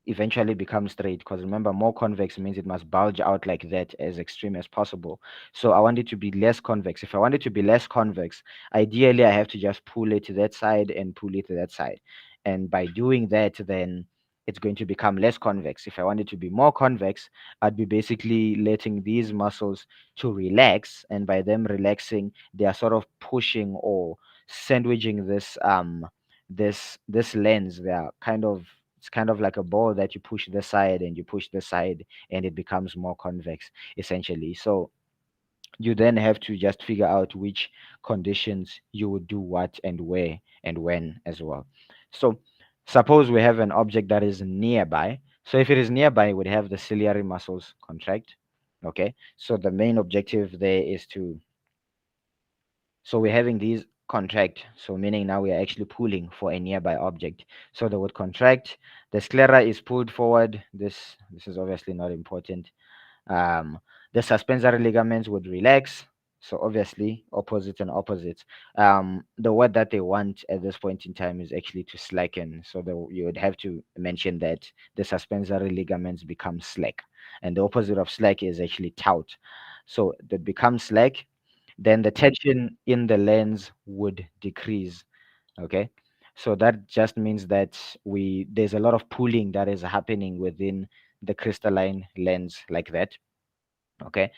eventually become straight, because remember, more convex means it must bulge out like that, as extreme as possible. So I want it to be less convex. If I want it to be less convex, ideally I have to just pull it to that side and pull it to that side, and by doing that, then it's going to become less convex. If I want it to be more convex, I'd be basically letting these muscles to relax, and by them relaxing, they are sort of pushing or sandwiching this lens, they are kind of, it's kind of like a ball that you push this side and you push this side, and it becomes more convex essentially. So you then have to just figure out which conditions you would do what and where and when as well. So suppose we have an object that is nearby. So if it is nearby, we'd have the ciliary muscles contract. Okay. So the main objective there is to, so we're having these contract. So meaning now we are actually pulling for a nearby object. So they would contract. The sclera is pulled forward. This is obviously not important. um, the suspensory ligaments would relax. So obviously, opposites and opposites. The word that they want at this point in time is actually to slacken. So you would have to mention that the suspensory ligaments become slack, and the opposite of slack is actually taut. So that becomes slack. Then the tension in the lens would decrease. Okay, so that just means that there's a lot of pulling that is happening within the crystalline lens like that. Okay,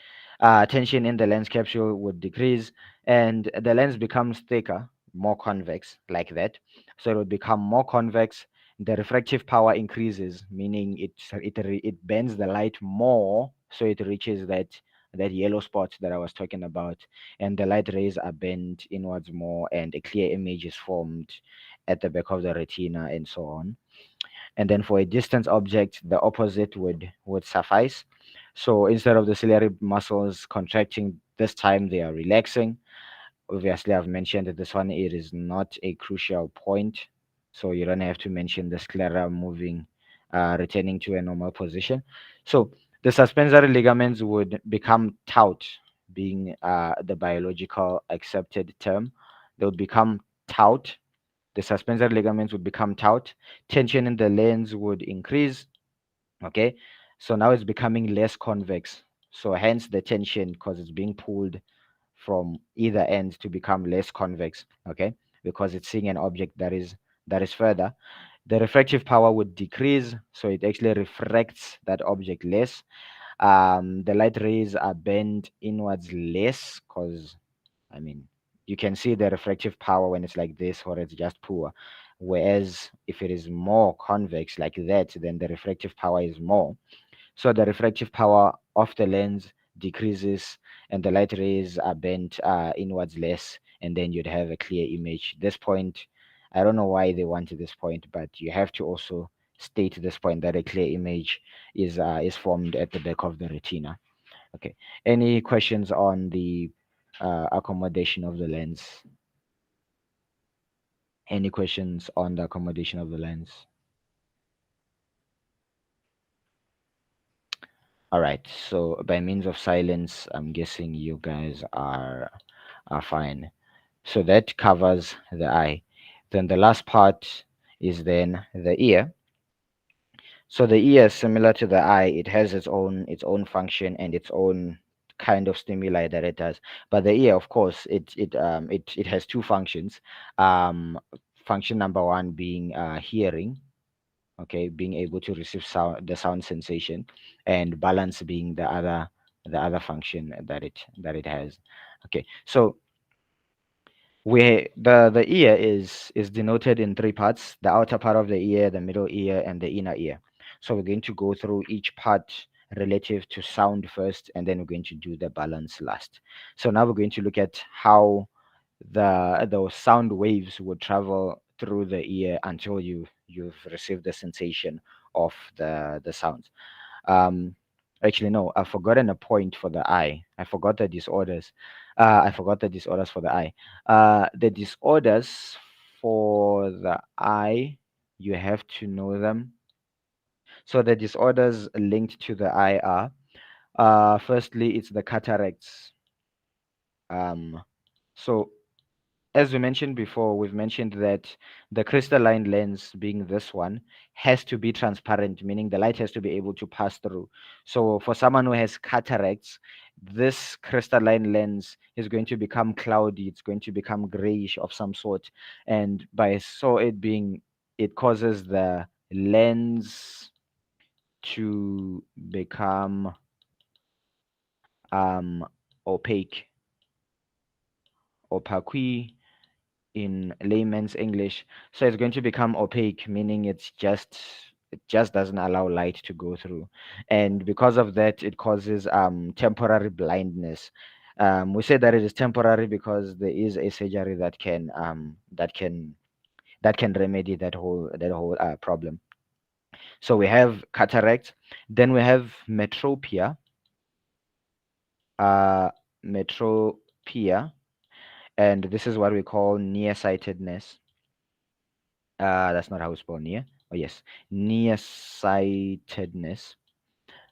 tension in the lens capsule would decrease, and the lens becomes thicker, more convex like that. So it would become more convex. The refractive power increases, meaning it bends the light more, so it reaches that yellow spot that I was talking about, and the light rays are bent inwards more, and a clear image is formed at the back of the retina and so on. And then for a distant object, the opposite would suffice. So instead of the ciliary muscles contracting, this time they are relaxing. Obviously, I've mentioned that this one, it is not a crucial point, so you don't have to mention the sclera moving, returning to a normal position. So the suspensory ligaments would become taut, being the biological accepted term. They would become taut. The suspensory ligaments would become taut. Tension in the lens would increase. Okay, so now it's becoming less convex. So hence the tension, because it's being pulled from either end to become less convex. Okay, because it's seeing an object that is further. The refractive power would decrease, so it actually refracts that object less. The light rays are bent inwards less, because I mean, you can see the refractive power when it's like this, or it's just poor. Whereas if it is more convex like that, then the refractive power is more. So the refractive power of the lens decreases, and the light rays are bent inwards less, and then you'd have a clear image. This point, I don't know why they wanted this point, but you have to also state this point that a clear image is formed at the back of the retina. Okay. Any questions on the accommodation of the lens? Any questions on the accommodation of the lens? All right. So by means of silence, I'm guessing you guys are fine. So that covers the eye. Then the last part is then the ear. So the ear is similar to the eye. It has its own function and its own kind of stimuli that it does. But the ear, of course, it has two functions. Um, Function number one being hearing, okay, being able to receive the sound sensation, and balance being the other function that it has. Okay, so the ear is denoted in three parts: the outer part of the ear, the middle ear, and the inner ear. So we're going to go through each part relative to sound first, and then we're going to do the balance last. So now we're going to look at how those sound waves would travel through the ear until you've received the sensation of the sounds. um Actually, no, I've forgotten a point for the eye. I forgot the disorders. I forgot the disorders for the eye. The disorders for the eye, you have to know them. So the disorders linked to the eye are, firstly, it's the cataracts. um so as we mentioned before, we've mentioned that the crystalline lens, being this one, has to be transparent, meaning the light has to be able to pass through. So for someone who has cataracts, this crystalline lens is going to become cloudy, it's going to become grayish of some sort. And by so it being, it causes the lens to become um opaque. Opaque in layman's English. So it's going to become opaque, meaning it just doesn't allow light to go through, and because of that, it causes temporary blindness. We say that it is temporary because there is a surgery that can remedy that whole problem. So we have cataract, then we have metropia, uh, metropia, and this is what we call nearsightedness. That's not how we spell near. Oh yes, nearsightedness.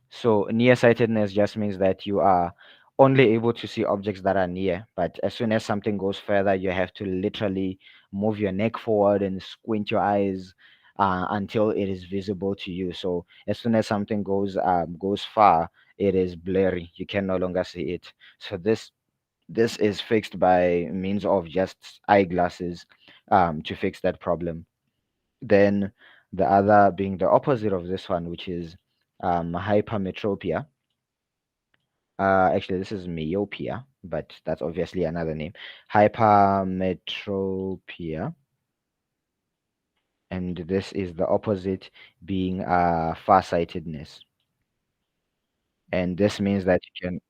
So nearsightedness just means that you are only able to see objects that are near, but as soon as something goes further, you have to literally move your neck forward and squint your eyes until it is visible to you. So as soon as something goes far, it is blurry. You can no longer see it. So this is fixed by means of just eyeglasses to fix that problem. Then the other being the opposite of this one, which is hypermetropia. Actually, this is myopia, but that's obviously another name. Hypermetropia, and this is the opposite, being farsightedness. And this means that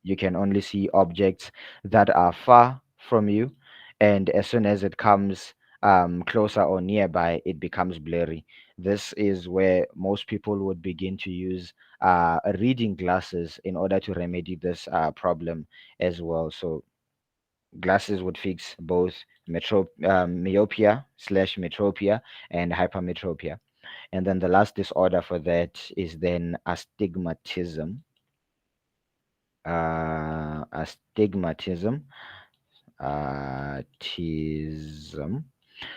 you can only see objects that are far from you, and as soon as it comes closer or nearby, it becomes blurry. This is where most people would begin to use reading glasses in order to remedy this problem as well. So glasses would fix both myopia slash metropia and hypermetropia. And then the last disorder for that is then astigmatism. Astigmatism. Tism.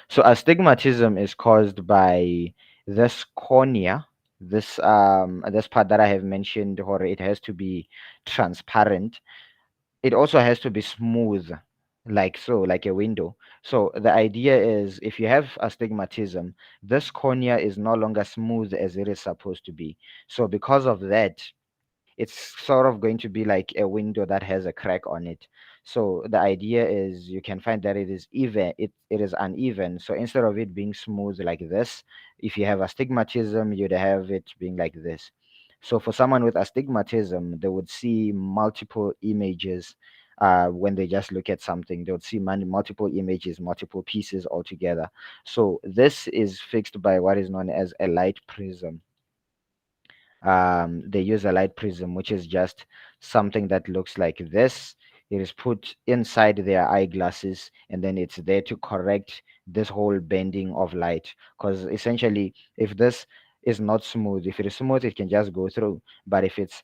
So astigmatism is caused by this cornea, this part that I have mentioned, or it has to be transparent. It also has to be smooth, like so, like a window. So the idea is, if you have astigmatism, this cornea is no longer smooth as it is supposed to be. So because of that, it's sort of going to be like a window that has a crack on it. So the idea is, you can find that it is uneven. So instead of it being smooth like this, if you have astigmatism, you'd have it being like this. So for someone with astigmatism, they would see multiple images. When they just look at something, they would see multiple images, multiple pieces altogether. So this is fixed by what is known as a light prism. They use a light prism, which is just something that looks like this. It is put inside their eyeglasses, and then it's there to correct this whole bending of light. Because essentially, if this is not smooth, if it is smooth, it can just go through. But if it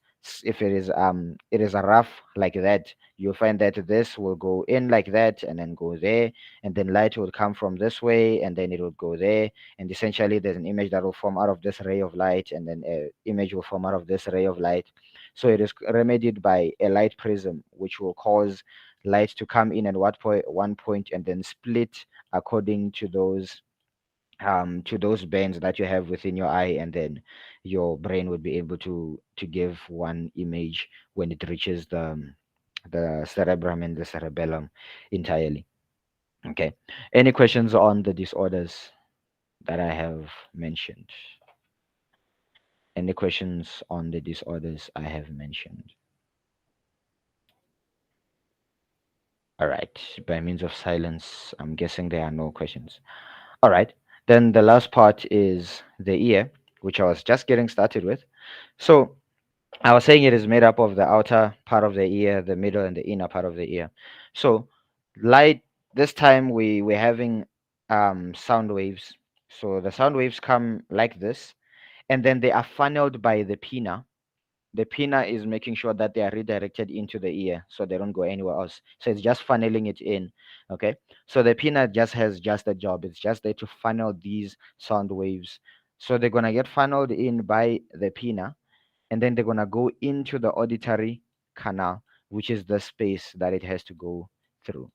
is a rough like that, you'll find that this will go in like that and then go there, and then light will come from this way and then it will go there, and essentially there's an image that will form out of this ray of light, and then an image will form out of this ray of light. So it is remedied by a light prism, which will cause light to come in at one point and then split according to those bands that you have within your eye, and then your brain would be able to give one image when it reaches the cerebrum and the cerebellum entirely. Okay, any questions on the disorders that I have mentioned? Any questions on the disorders I have mentioned? All right, by means of silence, I'm guessing there are no questions. All right, then the last part is the ear, which I was just getting started with. So I was saying it is made up of the outer part of the ear, the middle, and the inner part of the ear. So light, this time we're having sound waves. So the sound waves come like this, and then they are funneled by the pinna. The pinna is making sure that they are redirected into the ear so they don't go anywhere else. So it's just funneling it in. Okay. So the pinna just has just a job. It's just there to funnel these sound waves. So they're gonna get funneled in by the pinna, and then they're gonna go into the auditory canal, which is the space that it has to go through.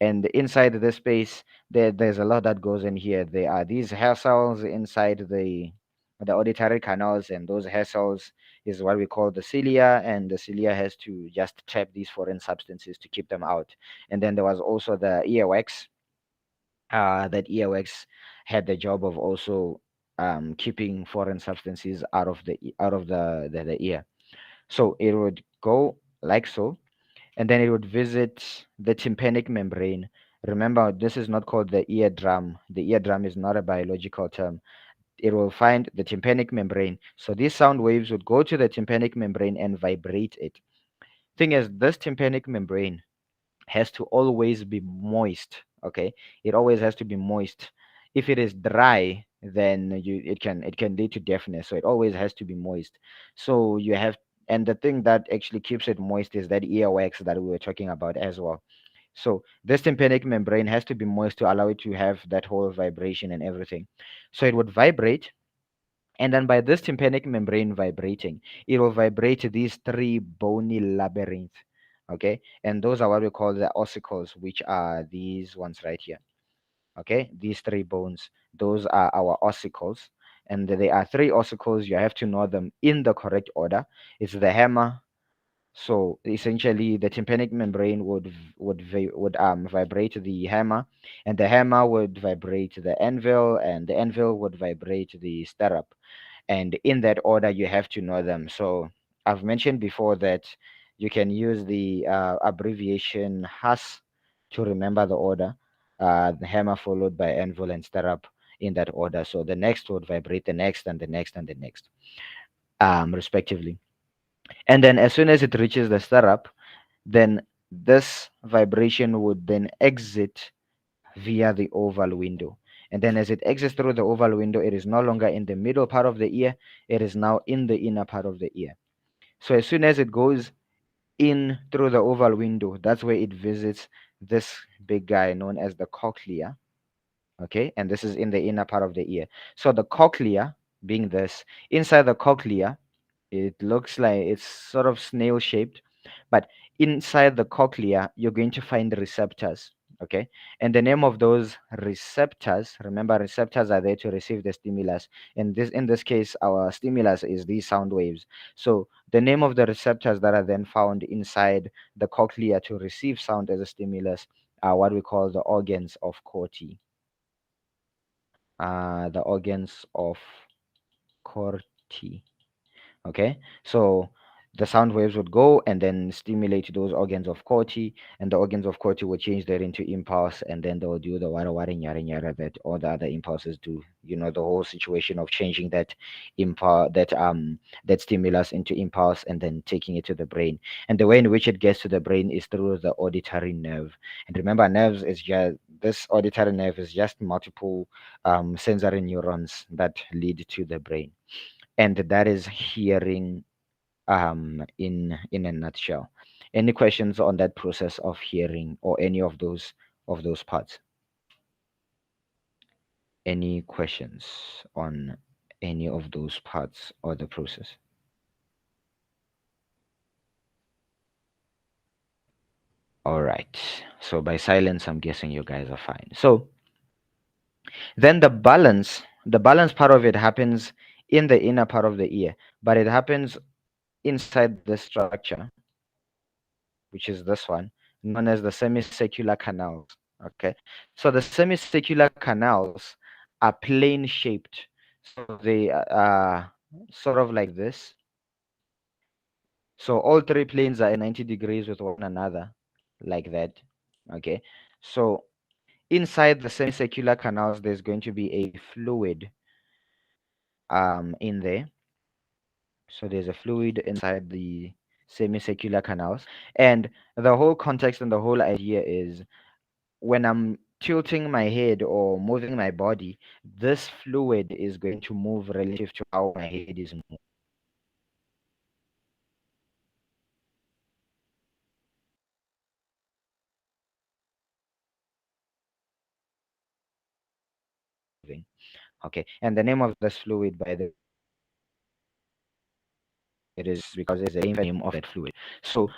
And inside the space, there's a lot that goes in here. There are these hair cells inside the auditory canals, and those hair cells is what we call the cilia, and the cilia has to just trap these foreign substances to keep them out. And then there was also the earwax, that earwax had the job of also keeping foreign substances out of the ear. So it would go like so, and then it would visit the tympanic membrane. Remember, this is not called the eardrum. The eardrum is not a biological term. It will find the tympanic membrane. So these sound waves would go to the tympanic membrane and vibrate it. Thing is, this tympanic membrane has to always be moist. Okay, it always has to be moist. If it is dry, then it can lead to deafness. So it always has to be moist. So you have, and the thing that actually keeps it moist is that earwax that we were talking about as well. So this tympanic membrane has to be moist to allow it to have that whole vibration and everything. So it would vibrate, and then by this tympanic membrane vibrating, it will vibrate these three bony labyrinths. Okay. And those are what we call the ossicles, which are these ones right here. Okay. These three bones, those are our ossicles. And there are three ossicles. You have to know them in the correct order. It's the hammer. So essentially, the tympanic membrane would vibrate the hammer, and the hammer would vibrate the anvil, and the anvil would vibrate the stirrup, and in that order you have to know them. So I've mentioned before that you can use the abbreviation HAS to remember the order. The hammer followed by anvil and stirrup in that order. So the next would vibrate the next and the next and the next, respectively. And then as soon as it reaches the stirrup, then this vibration would then exit via the oval window. And then as it exits through the oval window, it is no longer in the middle part of the ear, it is now in the inner part of the ear. So as soon as it goes in through the oval window, that's where it visits this big guy known as the cochlea. Okay, and this is in the inner part of the ear. So the cochlea being this, inside the cochlea, it looks like it's sort of snail shaped, but inside the cochlea, you're going to find receptors. Okay. And the name of those receptors, remember, receptors are there to receive the stimulus. And this, in this case, our stimulus is these sound waves. So the name of the receptors that are then found inside the cochlea to receive sound as a stimulus are what we call the organs of Corti. The organs of Corti. Okay, so the sound waves would go and then stimulate those organs of Corti, and the organs of Corti would change that into impulse, and then they'll do the wara wara nyara nyara that all the other impulses do. You know, the whole situation of changing that impulse, that stimulus into impulse, and then taking it to the brain. And the way in which it gets to the brain is through the auditory nerve. And remember, nerves is just this auditory nerve is just multiple sensory neurons that lead to the brain, and that is hearing in a nutshell. Any questions on that process of hearing or any of those parts? Any questions on any of those parts or the process? All right, so by silence I'm guessing you guys are fine. So then the balance part of it happens in the inner part of the ear, but it happens inside the structure, which is this one, known as the semicircular canals. Okay, so the semicircular canals are plane shaped, so they are sort of like this. So all three planes are at 90 degrees with one another, like that. Okay, so inside the semicircular canals, there's going to be a fluid in there. So there's a fluid inside the semicircular canals, and the whole context and the whole idea is when I'm tilting my head or moving my body, this fluid is going to move relative to how my head is moving. Okay, and the name of this fluid, by the it is because it's the name of that fluid. So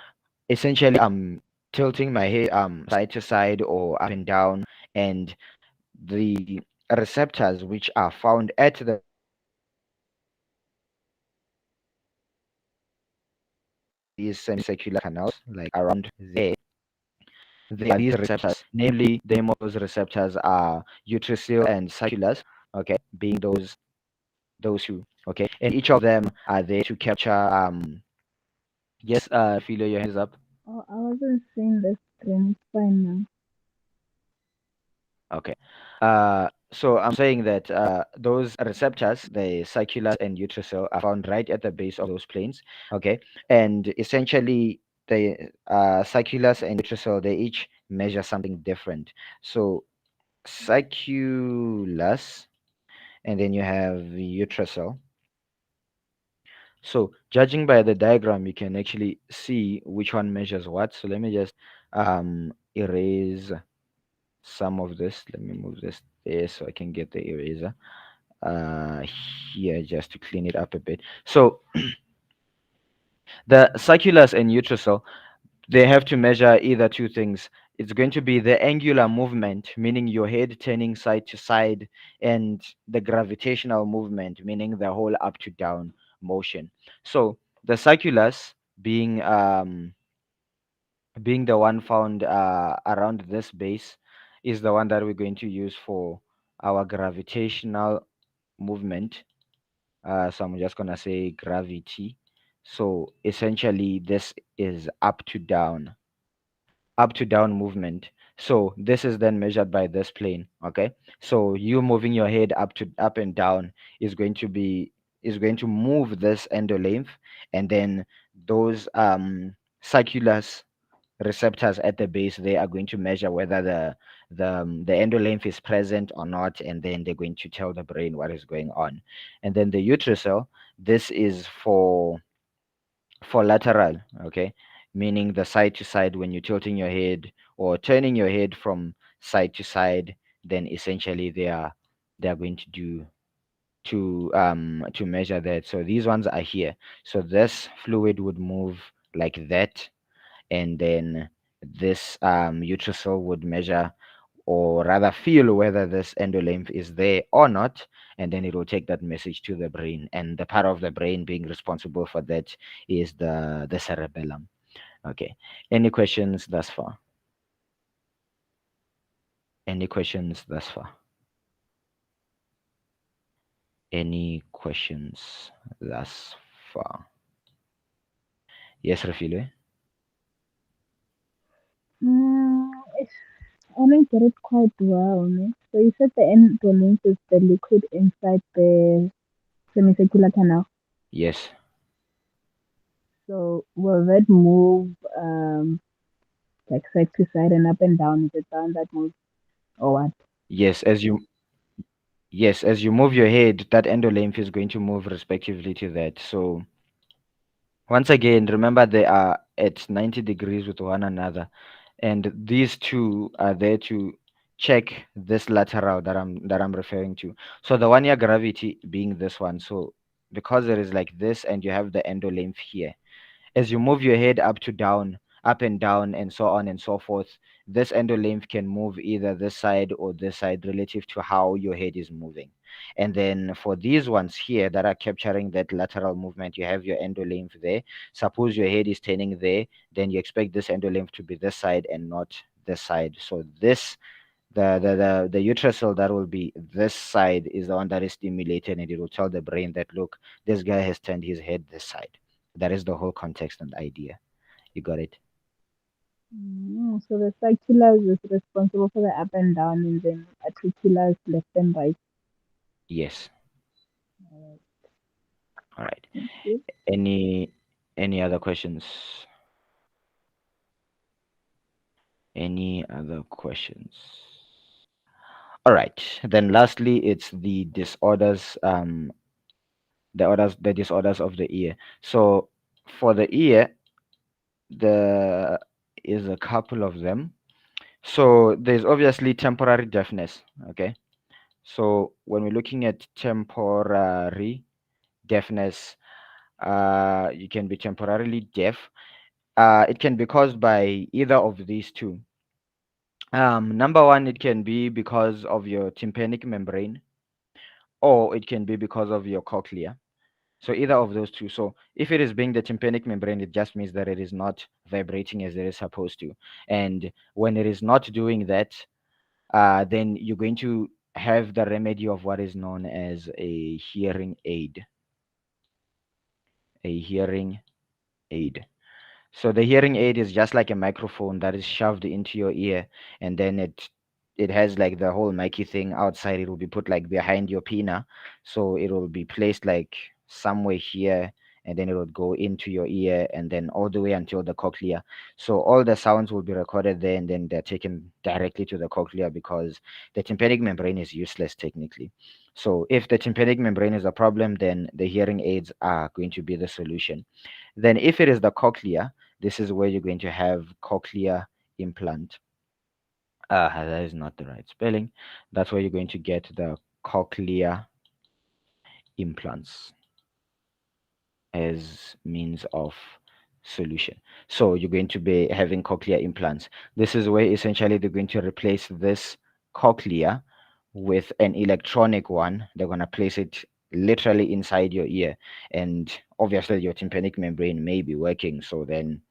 essentially, I'm tilting my head side to side or up and down, and the receptors which are found at the these semicircular canals, like around there, they are these receptors. Namely, the name of those receptors are utrosil and sacculus, okay, being those two, okay, and each of them are there to capture yes, Philo, your hands up. Oh, I wasn't seeing the screen. It's fine now. Okay. So I'm saying that those receptors, the sacculus and utrosil, are found right at the base of those planes. Okay, and essentially the sacculus and utrosil, they each measure something different. So sacculus, and then you have utrosil. So judging by the diagram, you can actually see which one measures what. So let me just erase some of this. Let me move this there so I can get the eraser uh here just to clean it up a bit. So the sacculus and utrosil, they have to measure either two things. It's going to be the angular movement, meaning your head turning side to side, and the gravitational movement, meaning the whole up to down motion. So the sacculus being the one found around this base is the one that we're going to use for our gravitational movement. So I'm just gonna say gravity. So essentially, this is up to down movement. So this is then measured by this plane. Okay. So you moving your head up and down is going to be is going to move this endo length, and then those circulars receptors at the base, they are going to measure whether the endo length is present or not, and then they're going to tell the brain what is going on. And then the utrosil, this is for lateral, okay, meaning the side to side. When you're tilting your head or turning your head from side to side, then essentially they are going to do to measure that. So these ones are here. So this fluid would move like that, and then this utrosil would measure, or rather feel, whether this endo length is there or not, and then it will take that message to the brain, and the part of the brain being responsible for that is the cerebellum. Okay, any questions thus far? Any questions thus far? Any questions thus far? Yes, Rafile? Mm, I didn't get it quite well. Ne? So you said the endolink is the liquid inside the semicircular canal. Yes. So will that move like side to side and up and down? Is it down that moves or what? Yes, as you move your head, that endo length is going to move respectively to that. So once again, remember they are at 90 degrees with one another, and these two are there to check this lateral that I'm referring to. So the 1 year gravity being this one. So because there is like this, and you have the endo length here, as you move your head up and down, and so on and so forth, this endo length can move either this side or this side relative to how your head is moving. And then for these ones here that are capturing that lateral movement, you have your endo length there. Suppose your head is turning there, then you expect this endo length to be this side and not this side. So this the utrosil that will be this side is the one that is stimulated, and it will tell the brain that, look, this guy has turned his head this side. That is the whole context and idea. You got it? So the circulars is responsible for the up and down, and then articulars left and right. Yes. All right. Thank you. Any other questions? Any other questions? All right. Then lastly, it's the disorders, the disorders of the ear. So for the ear, there is a couple of them. So there's obviously temporary deafness. Okay. So when we're looking at temporary deafness, you can be temporarily deaf. It can be caused by either of these two. Number one, it can be because of your tympanic membrane, or it can be because of your cochlea. So either of those two. So if it is being the tympanic membrane, it just means that it is not vibrating as it is supposed to. And when it is not doing that, then you're going to have the remedy of what is known as a hearing aid. A hearing aid. So the hearing aid is just like a microphone that is shoved into your ear, and then it has like the whole micy thing outside. It will be put like behind your pinna, so it will be placed like somewhere here, and then it will go into your ear, and then all the way until the cochlea. So all the sounds will be recorded there, and then they're taken directly to the cochlea because the tympanic membrane is useless technically. So if the tympanic membrane is a problem, then the hearing aids are going to be the solution. Then if it is the cochlea, this is where you're going to have cochlear implant. That is not the right spelling. That's where you're going to get the cochlear implants as means of solution. So you're going to be having cochlear implants. This is where essentially they're going to replace this cochlea with an electronic one. They're going to place it literally inside your ear, and obviously your tympanic membrane may be working. So then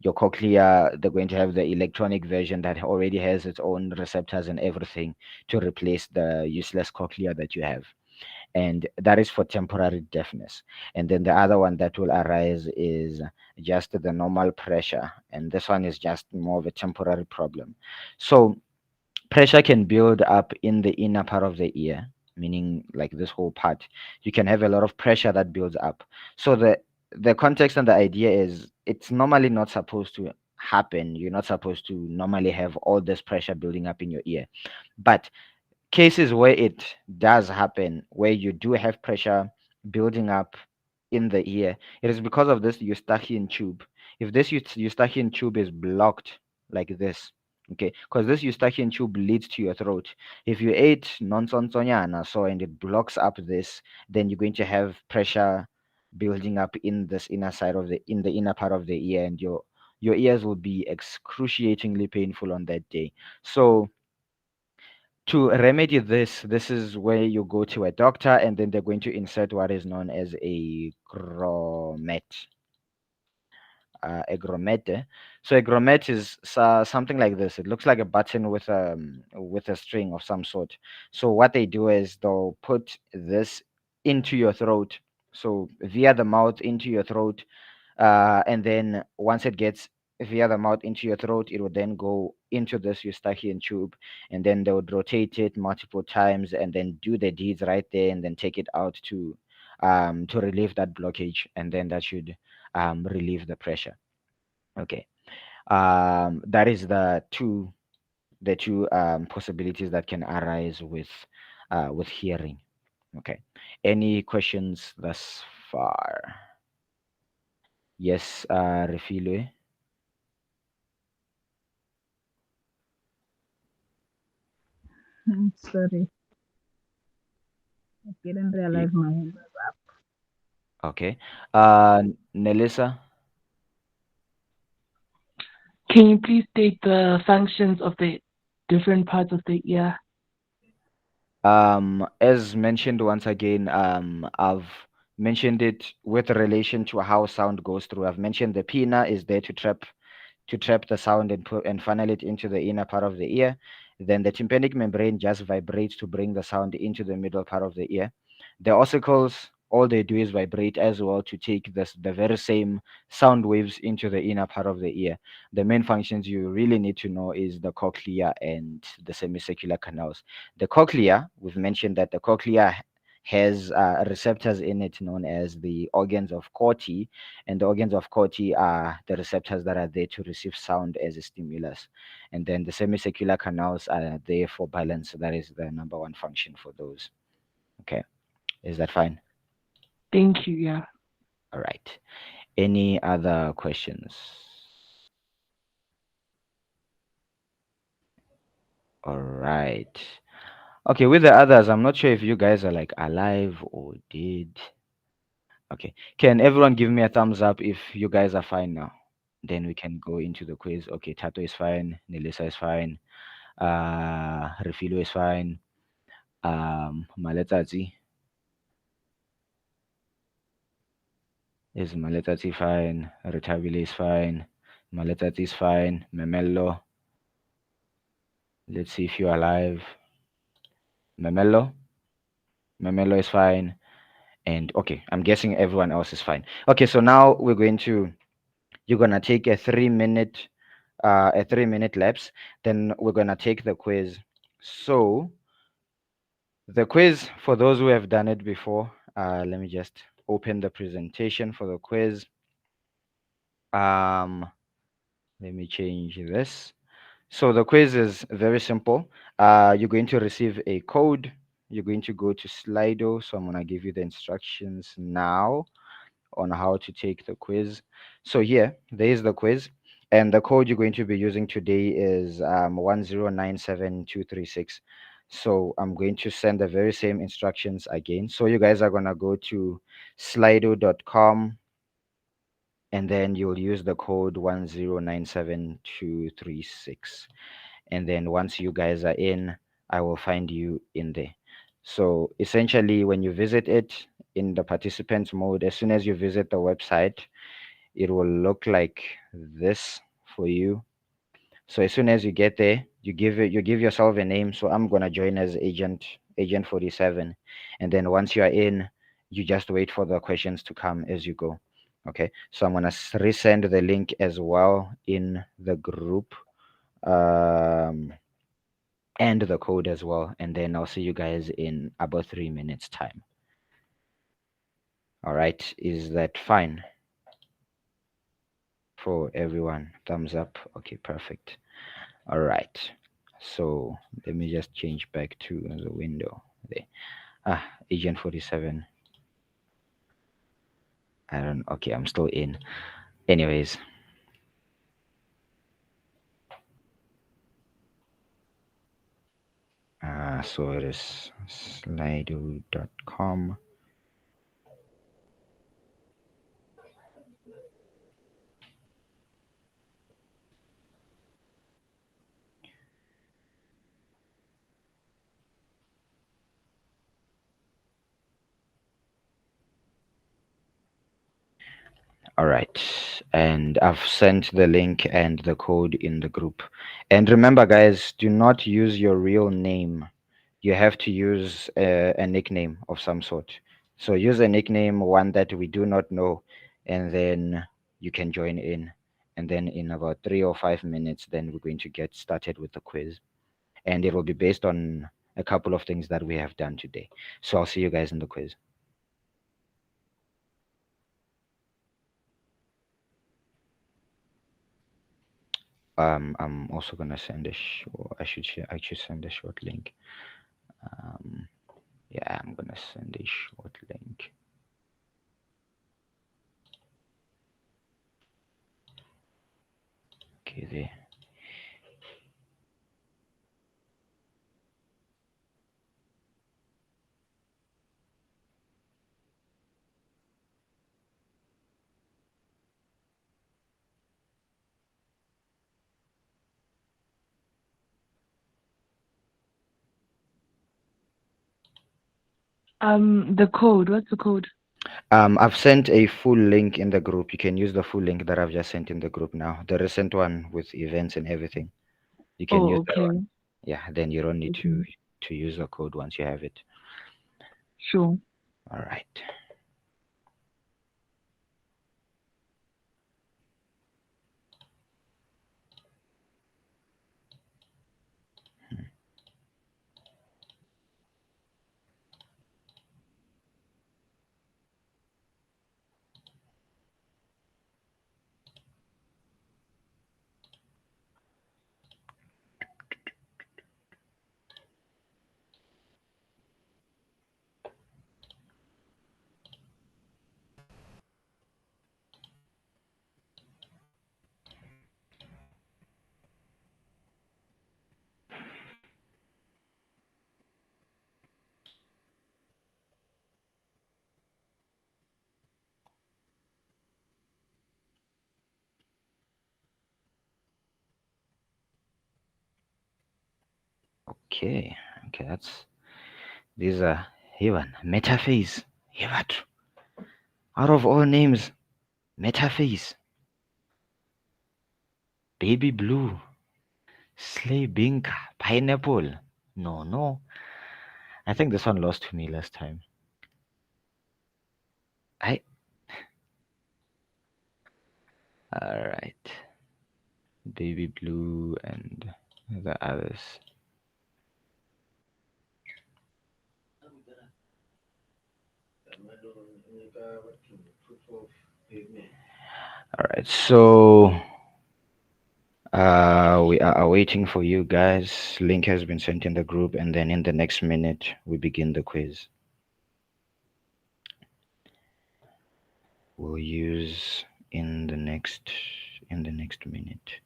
your cochlea, they're going to have the electronic version that already has its own receptors and everything to replace the useless cochlea that you have. And that is for temporary deafness. And then the other one that will arise is just the normal pressure. And this one is just more of a temporary problem. So pressure can build up in the inner part of the ear, meaning like this whole part. You can have a lot of pressure that builds up. So the context and the idea is it's normally not supposed to happen. You're not supposed to normally have all this pressure building up in your ear. But cases where it does happen, where you do have pressure building up in the ear, it is because of this eustachian tube. If this eustachian tube is blocked like this, okay, because this eustachian tube leads to your throat. If you ate nonsonsonyana, so and it blocks up this, then you're going to have pressure building up in this inner side of the inner part of the ear, and your ears will be excruciatingly painful on that day. So to remedy this, this is where you go to a doctor, and then they're going to insert what is known as a grommet. A grommet. So a grommet is something like this. It looks like a button with a string of some sort. So what they do is they'll put this into your throat, so via the mouth into your throat, and then once it gets via the mouth into your throat, it would then go into this eustachian tube, and then they would rotate it multiple times, and then do the deeds right there, and then take it out to relieve that blockage, and then that should relieve the pressure. Okay, that is the two possibilities that can arise with hearing. Okay, any questions thus far? Yes, Refilwe. I'm sorry. I didn't realize my hand was up. Okay. Nelissa. Can you please state the functions of the different parts of the ear? As mentioned once again, I've mentioned it with relation to how sound goes through. I've mentioned the pinna is there to trap the sound and funnel it into the inner part of the ear. Then the tympanic membrane just vibrates to bring the sound into the middle part of the ear. The ossicles, all they do is vibrate as well to take the very same sound waves into the inner part of the ear. The main functions you really need to know is the cochlea and the semicircular canals. The cochlea, we've mentioned that the cochlea has receptors in it known as the organs of Corti, and the organs of Corti are the receptors that are there to receive sound as a stimulus. And then the semicircular canals are there for balance. So that is the number one function for those. Okay, is that fine? Thank you. Yeah. All right. Any other questions? All right. Okay, with the others, I'm not sure if you guys are like alive or dead. Okay. Can everyone give me a thumbs up if you guys are fine now? Then we can go into the quiz. Okay, Tato is fine, Nelisa is fine, Refilo is fine, Maletazi. Is Maletati fine? Retabile is fine. Maletati is fine. Memello. Let's see if you're alive. Memello. Memello is fine. And okay, I'm guessing everyone else is fine. Okay, so now you're gonna take a 3 minute lapse. Then we're gonna take the quiz. So the quiz, for those who have done it before, let me just open the presentation for the quiz. Let me change this. So the quiz is very simple. You're going to receive a code. You're going to go to Slido. So I'm going to give you the instructions now on how to take the quiz. So here, there is the quiz. And the code you're going to be using today is 1097236. So I'm going to send the very same instructions again. So you guys are going to go to slido.com and then you'll use the code 1097236. And then once you guys are in, I will find you in there. So essentially, when you visit it in the participants mode, as soon as you visit the website, it will look like this for you. So as soon as you get there, you give yourself a name. So I'm gonna join as agent 47, and then once you are in, you just wait for the questions to come as you go. Okay, so I'm gonna resend the link as well in the group. And the code as well, and then I'll see you guys in about 3 minutes time. All right, is that fine for everyone? Thumbs up. Okay, perfect. All right, so let me just change back to the window there. Agent 47. I don't. Okay, I'm still in. Anyways, so it is slido.com. All right, and I've sent the link and the code in the group. And remember, guys, do not use your real name. You have to use a nickname of some sort. So use a nickname, one that we do not know, and then you can join in. And then in about 3 or 5 minutes, then we're going to get started with the quiz. And it will be based on a couple of things that we have done today. So I'll see you guys in the quiz. I'm also gonna send I should actually send a short link. Yeah, I'm gonna send a short link. Okay, there. The code. What's the code? I've sent a full link in the group. You can use the full link that I've just sent in the group now. The recent one with events and everything. You can use that okay. one. Yeah, then you don't need Okay. to use the code once you have it. Sure. All right. Okay. Okay, these are even metaphase. Out of all names, Metaphase, Baby Blue, Slay Binka, Pineapple. No. I think this one lost to me last time. I. Alright. Baby Blue and the others. Alright, so we are awaiting for you guys. Link has been sent in the group, and then in the next minute we begin the quiz. We'll use in the next minute.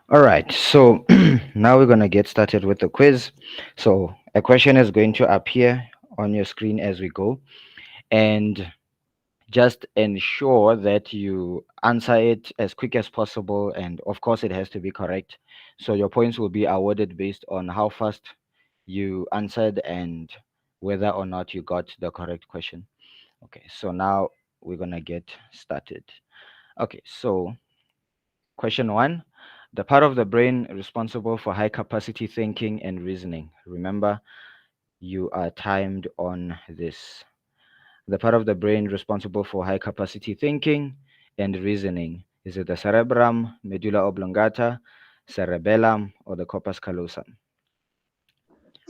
All right, so now we're going to get started with the quiz. So a question is going to appear on your screen as we go, and just ensure that you answer it as quick as possible, and of course it has to be correct. So your points will be awarded based on how fast you answered and whether or not you got the correct question. Okay, so now we're going to get started. Okay, so question 1, the part of the brain responsible for high capacity thinking and reasoning. Remember, you are timed on this. The part of the brain responsible for high capacity thinking and reasoning. Is it the cerebrum, medulla oblongata, cerebellum, or the corpus callosum?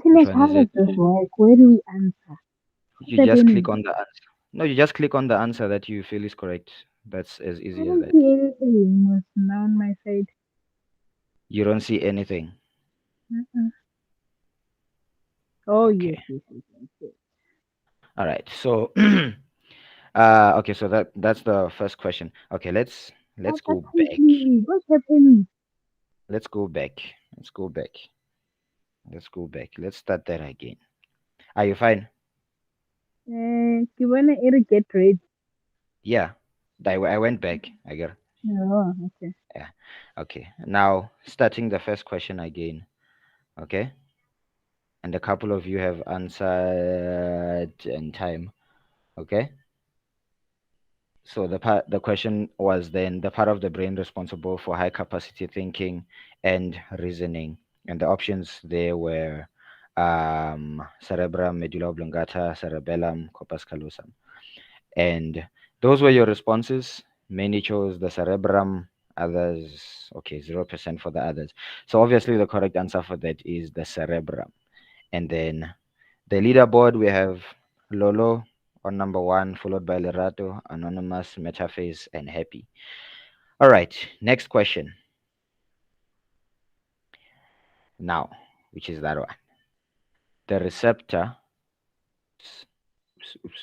Which Tinesh, one how is does it? this work? Where do we answer? You Step just click in. on the answer. No, you just click on the answer that you feel is correct. That's as I easy as don't that. see anything was now on my side. You don't see anything. Uh-uh. Oh, Okay. yes. All right. So okay, so that's the first question. Okay, let's That's go back. completely. What's happening? Let's go back. Let's go back. Let's go back. Let's start that again. Are you fine? You wanna get ready? Yeah. I went back. I got. Oh, okay. Yeah. Okay. Now starting the first question again. Okay. And a couple of you have answered in time. Okay. So the question was then the part of the brain responsible for high capacity thinking and reasoning, and the options there were cerebrum, medulla oblongata, cerebellum, corpus callosum, and those were your responses. Many chose the cerebrum, others 0% for the others. So obviously the correct answer for that is the cerebrum. And then the leaderboard, we have Lolo on number 1, followed by Lerato, Anonymous, Metaphase, and Happy. All right, next question. Now, which is that one? The receptor.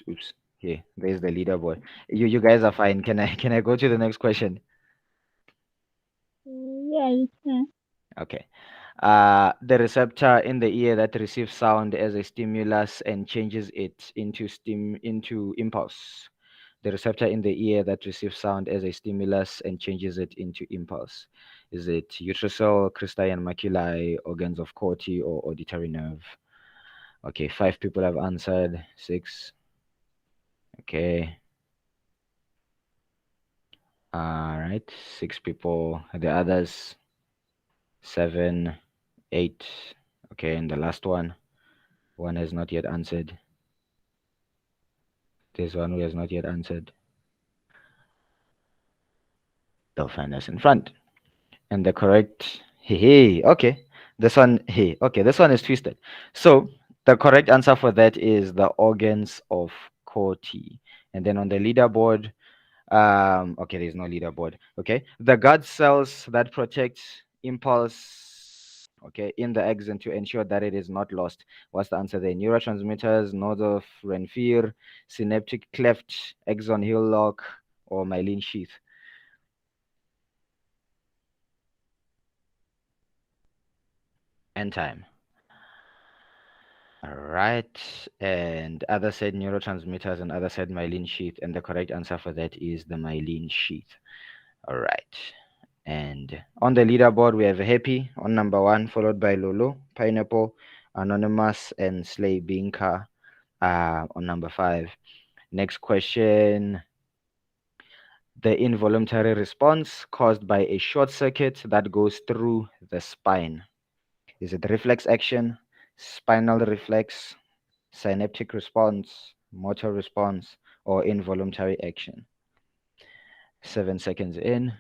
Oops. Okay, there's the leaderboard. You guys are fine. Can I go to the next question? Yeah, you can. Okay. The receptor in the ear that receives sound as a stimulus and changes it into impulse. The receptor in the ear that receives sound as a stimulus and changes it into impulse. Is it utracil, crystalline maculae, organs of Corti, or auditory nerve? Okay, 5 people have answered. 6. Okay. All right, 6 people. The others 7, 8. Okay, and the last one has not yet answered. There's one who has not yet answered. They'll find us in front. And the correct okay. This one this one is twisted. So the correct answer for that is the organs of Corti. And then on the leaderboard, okay, there's no leaderboard. Okay, the guard cells that protect impulse, okay, in the axon to ensure that it is not lost. What's the answer there? Neurotransmitters, nodes of Renfrew, synaptic cleft, axon heel lock, or myelin sheath? And time. All right, and other said neurotransmitters and other said myelin sheath, and the correct answer for that is the myelin sheath. All right. And on the leaderboard, we have Happy on number 1, followed by Lulu, Pineapple, Anonymous, and Slay Binka on number 5. Next question. The involuntary response caused by a short circuit that goes through the spine. Is it reflex action, spinal reflex, synaptic response, motor response, or involuntary action? 7 seconds in.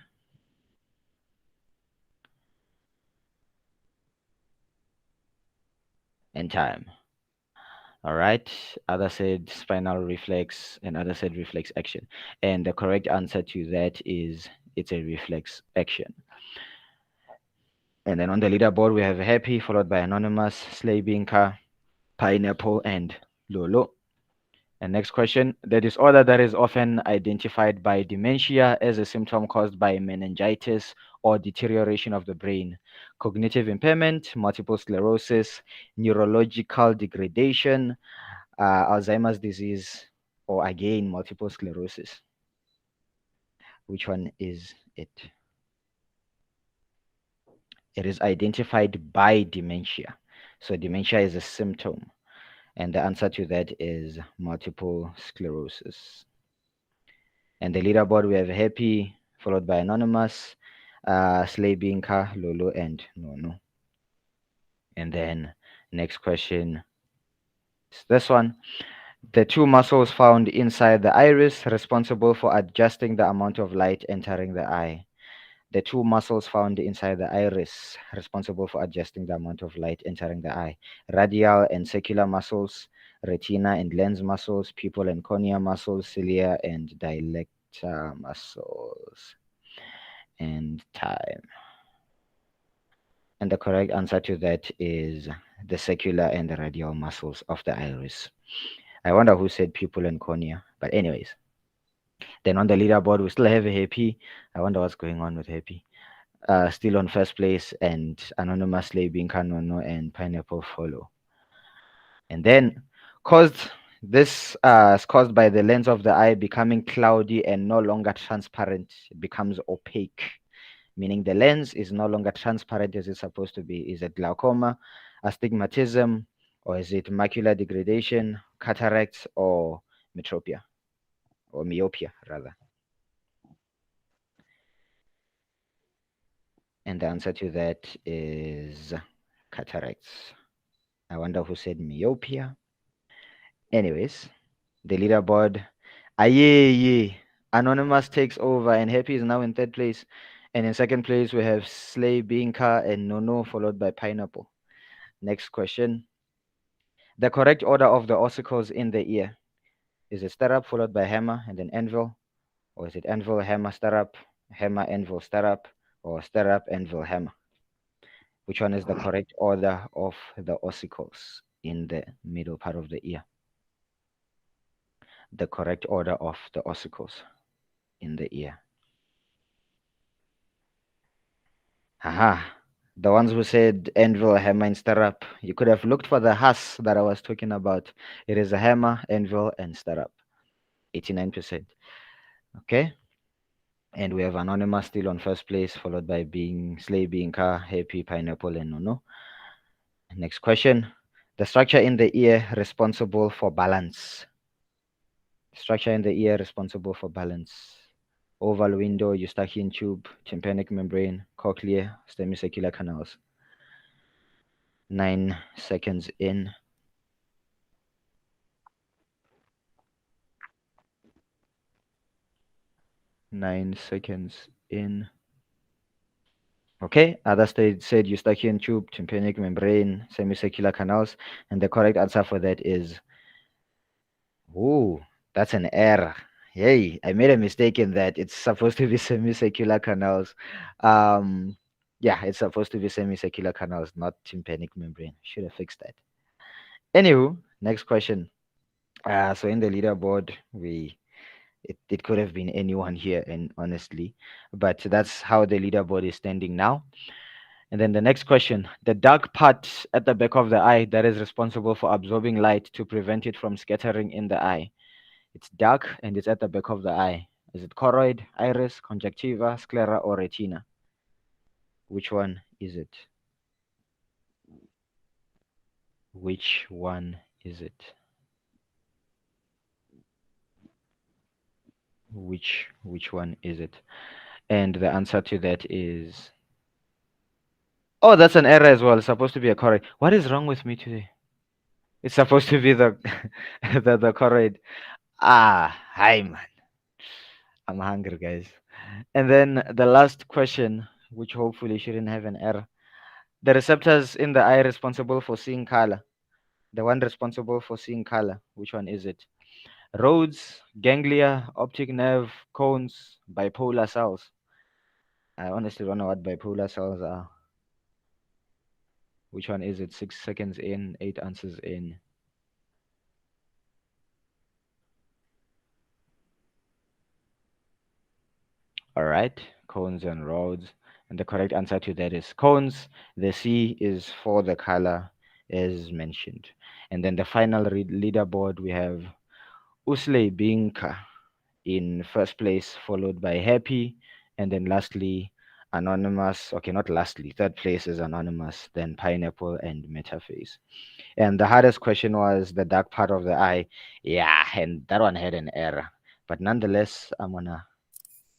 And time. All right. Other said spinal reflex and other said reflex action. And the correct answer to that is it's a reflex action. And then on the leaderboard, we have Happy, followed by Anonymous, Slay Binka, Pineapple, and Lolo. And next question. The disorder that is often identified by dementia as a symptom caused by meningitis or deterioration of the brain, cognitive impairment, multiple sclerosis, neurological degradation, Alzheimer's disease, or again, multiple sclerosis. Which one is it? It is identified by dementia. So dementia is a symptom. And the answer to that is multiple sclerosis. And the leaderboard, we have Happy, followed by Anonymous, Slay Binka, Lolo, and Nono. And then next question is this one. The two muscles found inside the iris responsible for adjusting the amount of light entering the eye. The two muscles found inside the iris responsible for adjusting the amount of light entering the eye. Radial and circular muscles, retina and lens muscles, pupil and cornea muscles, cilia and dialecta muscles. And time. And the correct answer to that is the circular and the radial muscles of the iris. I wonder who said pupil and cornea. But anyways. Then on the leaderboard, we still have Happy. I wonder what's going on with Happy. Still on first place, and anonymously being Kanono and Pineapple follow. And then this is caused by the lens of the eye becoming cloudy and no longer transparent. It becomes opaque, meaning the lens is no longer transparent as it's supposed to be. Is it glaucoma, astigmatism, or is it macular degradation, cataracts, or metropia? Or myopia, rather. And the answer to that is cataracts. I wonder who said myopia. Anyways, the leaderboard. Aye. Anonymous takes over, and Happy is now in third place. And in second place, we have Slay, Binka, and Nono, followed by Pineapple. Next question. The correct order of the ossicles in the ear. Is it stirrup followed by hammer and then anvil? Or is it anvil, hammer, stirrup, anvil, stirrup, or stirrup, anvil, hammer? Which one is the correct order of the ossicles in the middle part of the ear? The correct order of the ossicles in the ear. Aha. The ones who said anvil, hammer, and stirrup, you could have looked for the has that I was talking about. It is a hammer, anvil, and stirrup. 89%. Okay. And we have Anonymous still on first place, followed by Slay, Binka, Happy, Pineapple, and Nono. Next question. The structure in the ear responsible for balance. Structure in the ear responsible for balance. Oval window, Eustachian tube, tympanic membrane, cochlea, semicircular canals. 9 seconds in. Okay, others said Eustachian tube, tympanic membrane, semicircular canals, and the correct answer for that is That's an error. Hey, I made a mistake in that. It's supposed to be semicircular canals. Um, yeah, it's supposed to be semicircular canals, not tympanic membrane. Should have fixed that. Anywho, next question. So in the leaderboard, it could have been anyone here, and honestly, but that's how the leaderboard is standing now. And then the next question: the dark part at the back of the eye that is responsible for absorbing light to prevent it from scattering in the eye. It's dark and it's at the back of the eye. Is it choroid, iris, conjunctiva, sclera, or retina? Which one is it? Which one is it? Which one is it? And the answer to that is, oh, that's an error as well. It's supposed to be a choroid. What is wrong with me today? It's supposed to be the the choroid. Ah, hi man. I'm hungry, guys. And then the last question, which hopefully shouldn't have an error. The receptors in the eye responsible for seeing color. The one responsible for seeing color. Which one is it? Rods, ganglia, optic nerve, cones, bipolar cells. I honestly don't know what bipolar cells are. Which one is it? 6 seconds in, 8 answers in. All right, cones and rods. And the correct answer to that is cones. The C is for the color, as mentioned. And then the final leaderboard, we have Usley Binka in first place, followed by Happy, and then lastly, Anonymous. Okay, not lastly, third place is Anonymous, then Pineapple and Metaphase. And the hardest question was the dark part of the eye. Yeah, and that one had an error. But nonetheless, I'm gonna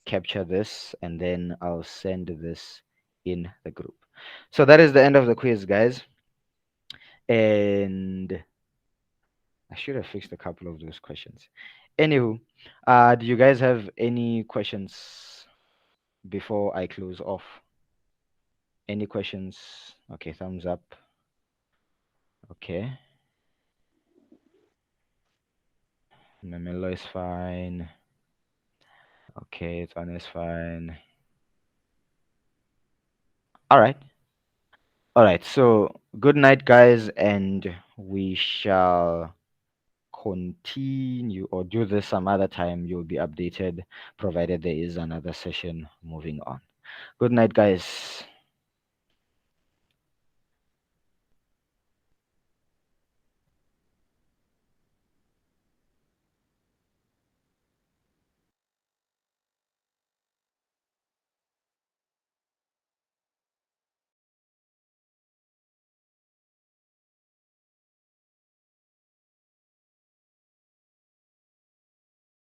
capture this and then I'll send this in the group. So that is the end of the quiz, guys. And I should have fixed a couple of those questions. Anywho, do you guys have any questions before I close off? Any questions? Okay, thumbs up. Okay. Memelo is fine. Okay, it's on is fine. All right. All right. So good night, guys, and we shall continue or do this some other time. You'll be updated provided there is another session moving on. Good night, guys.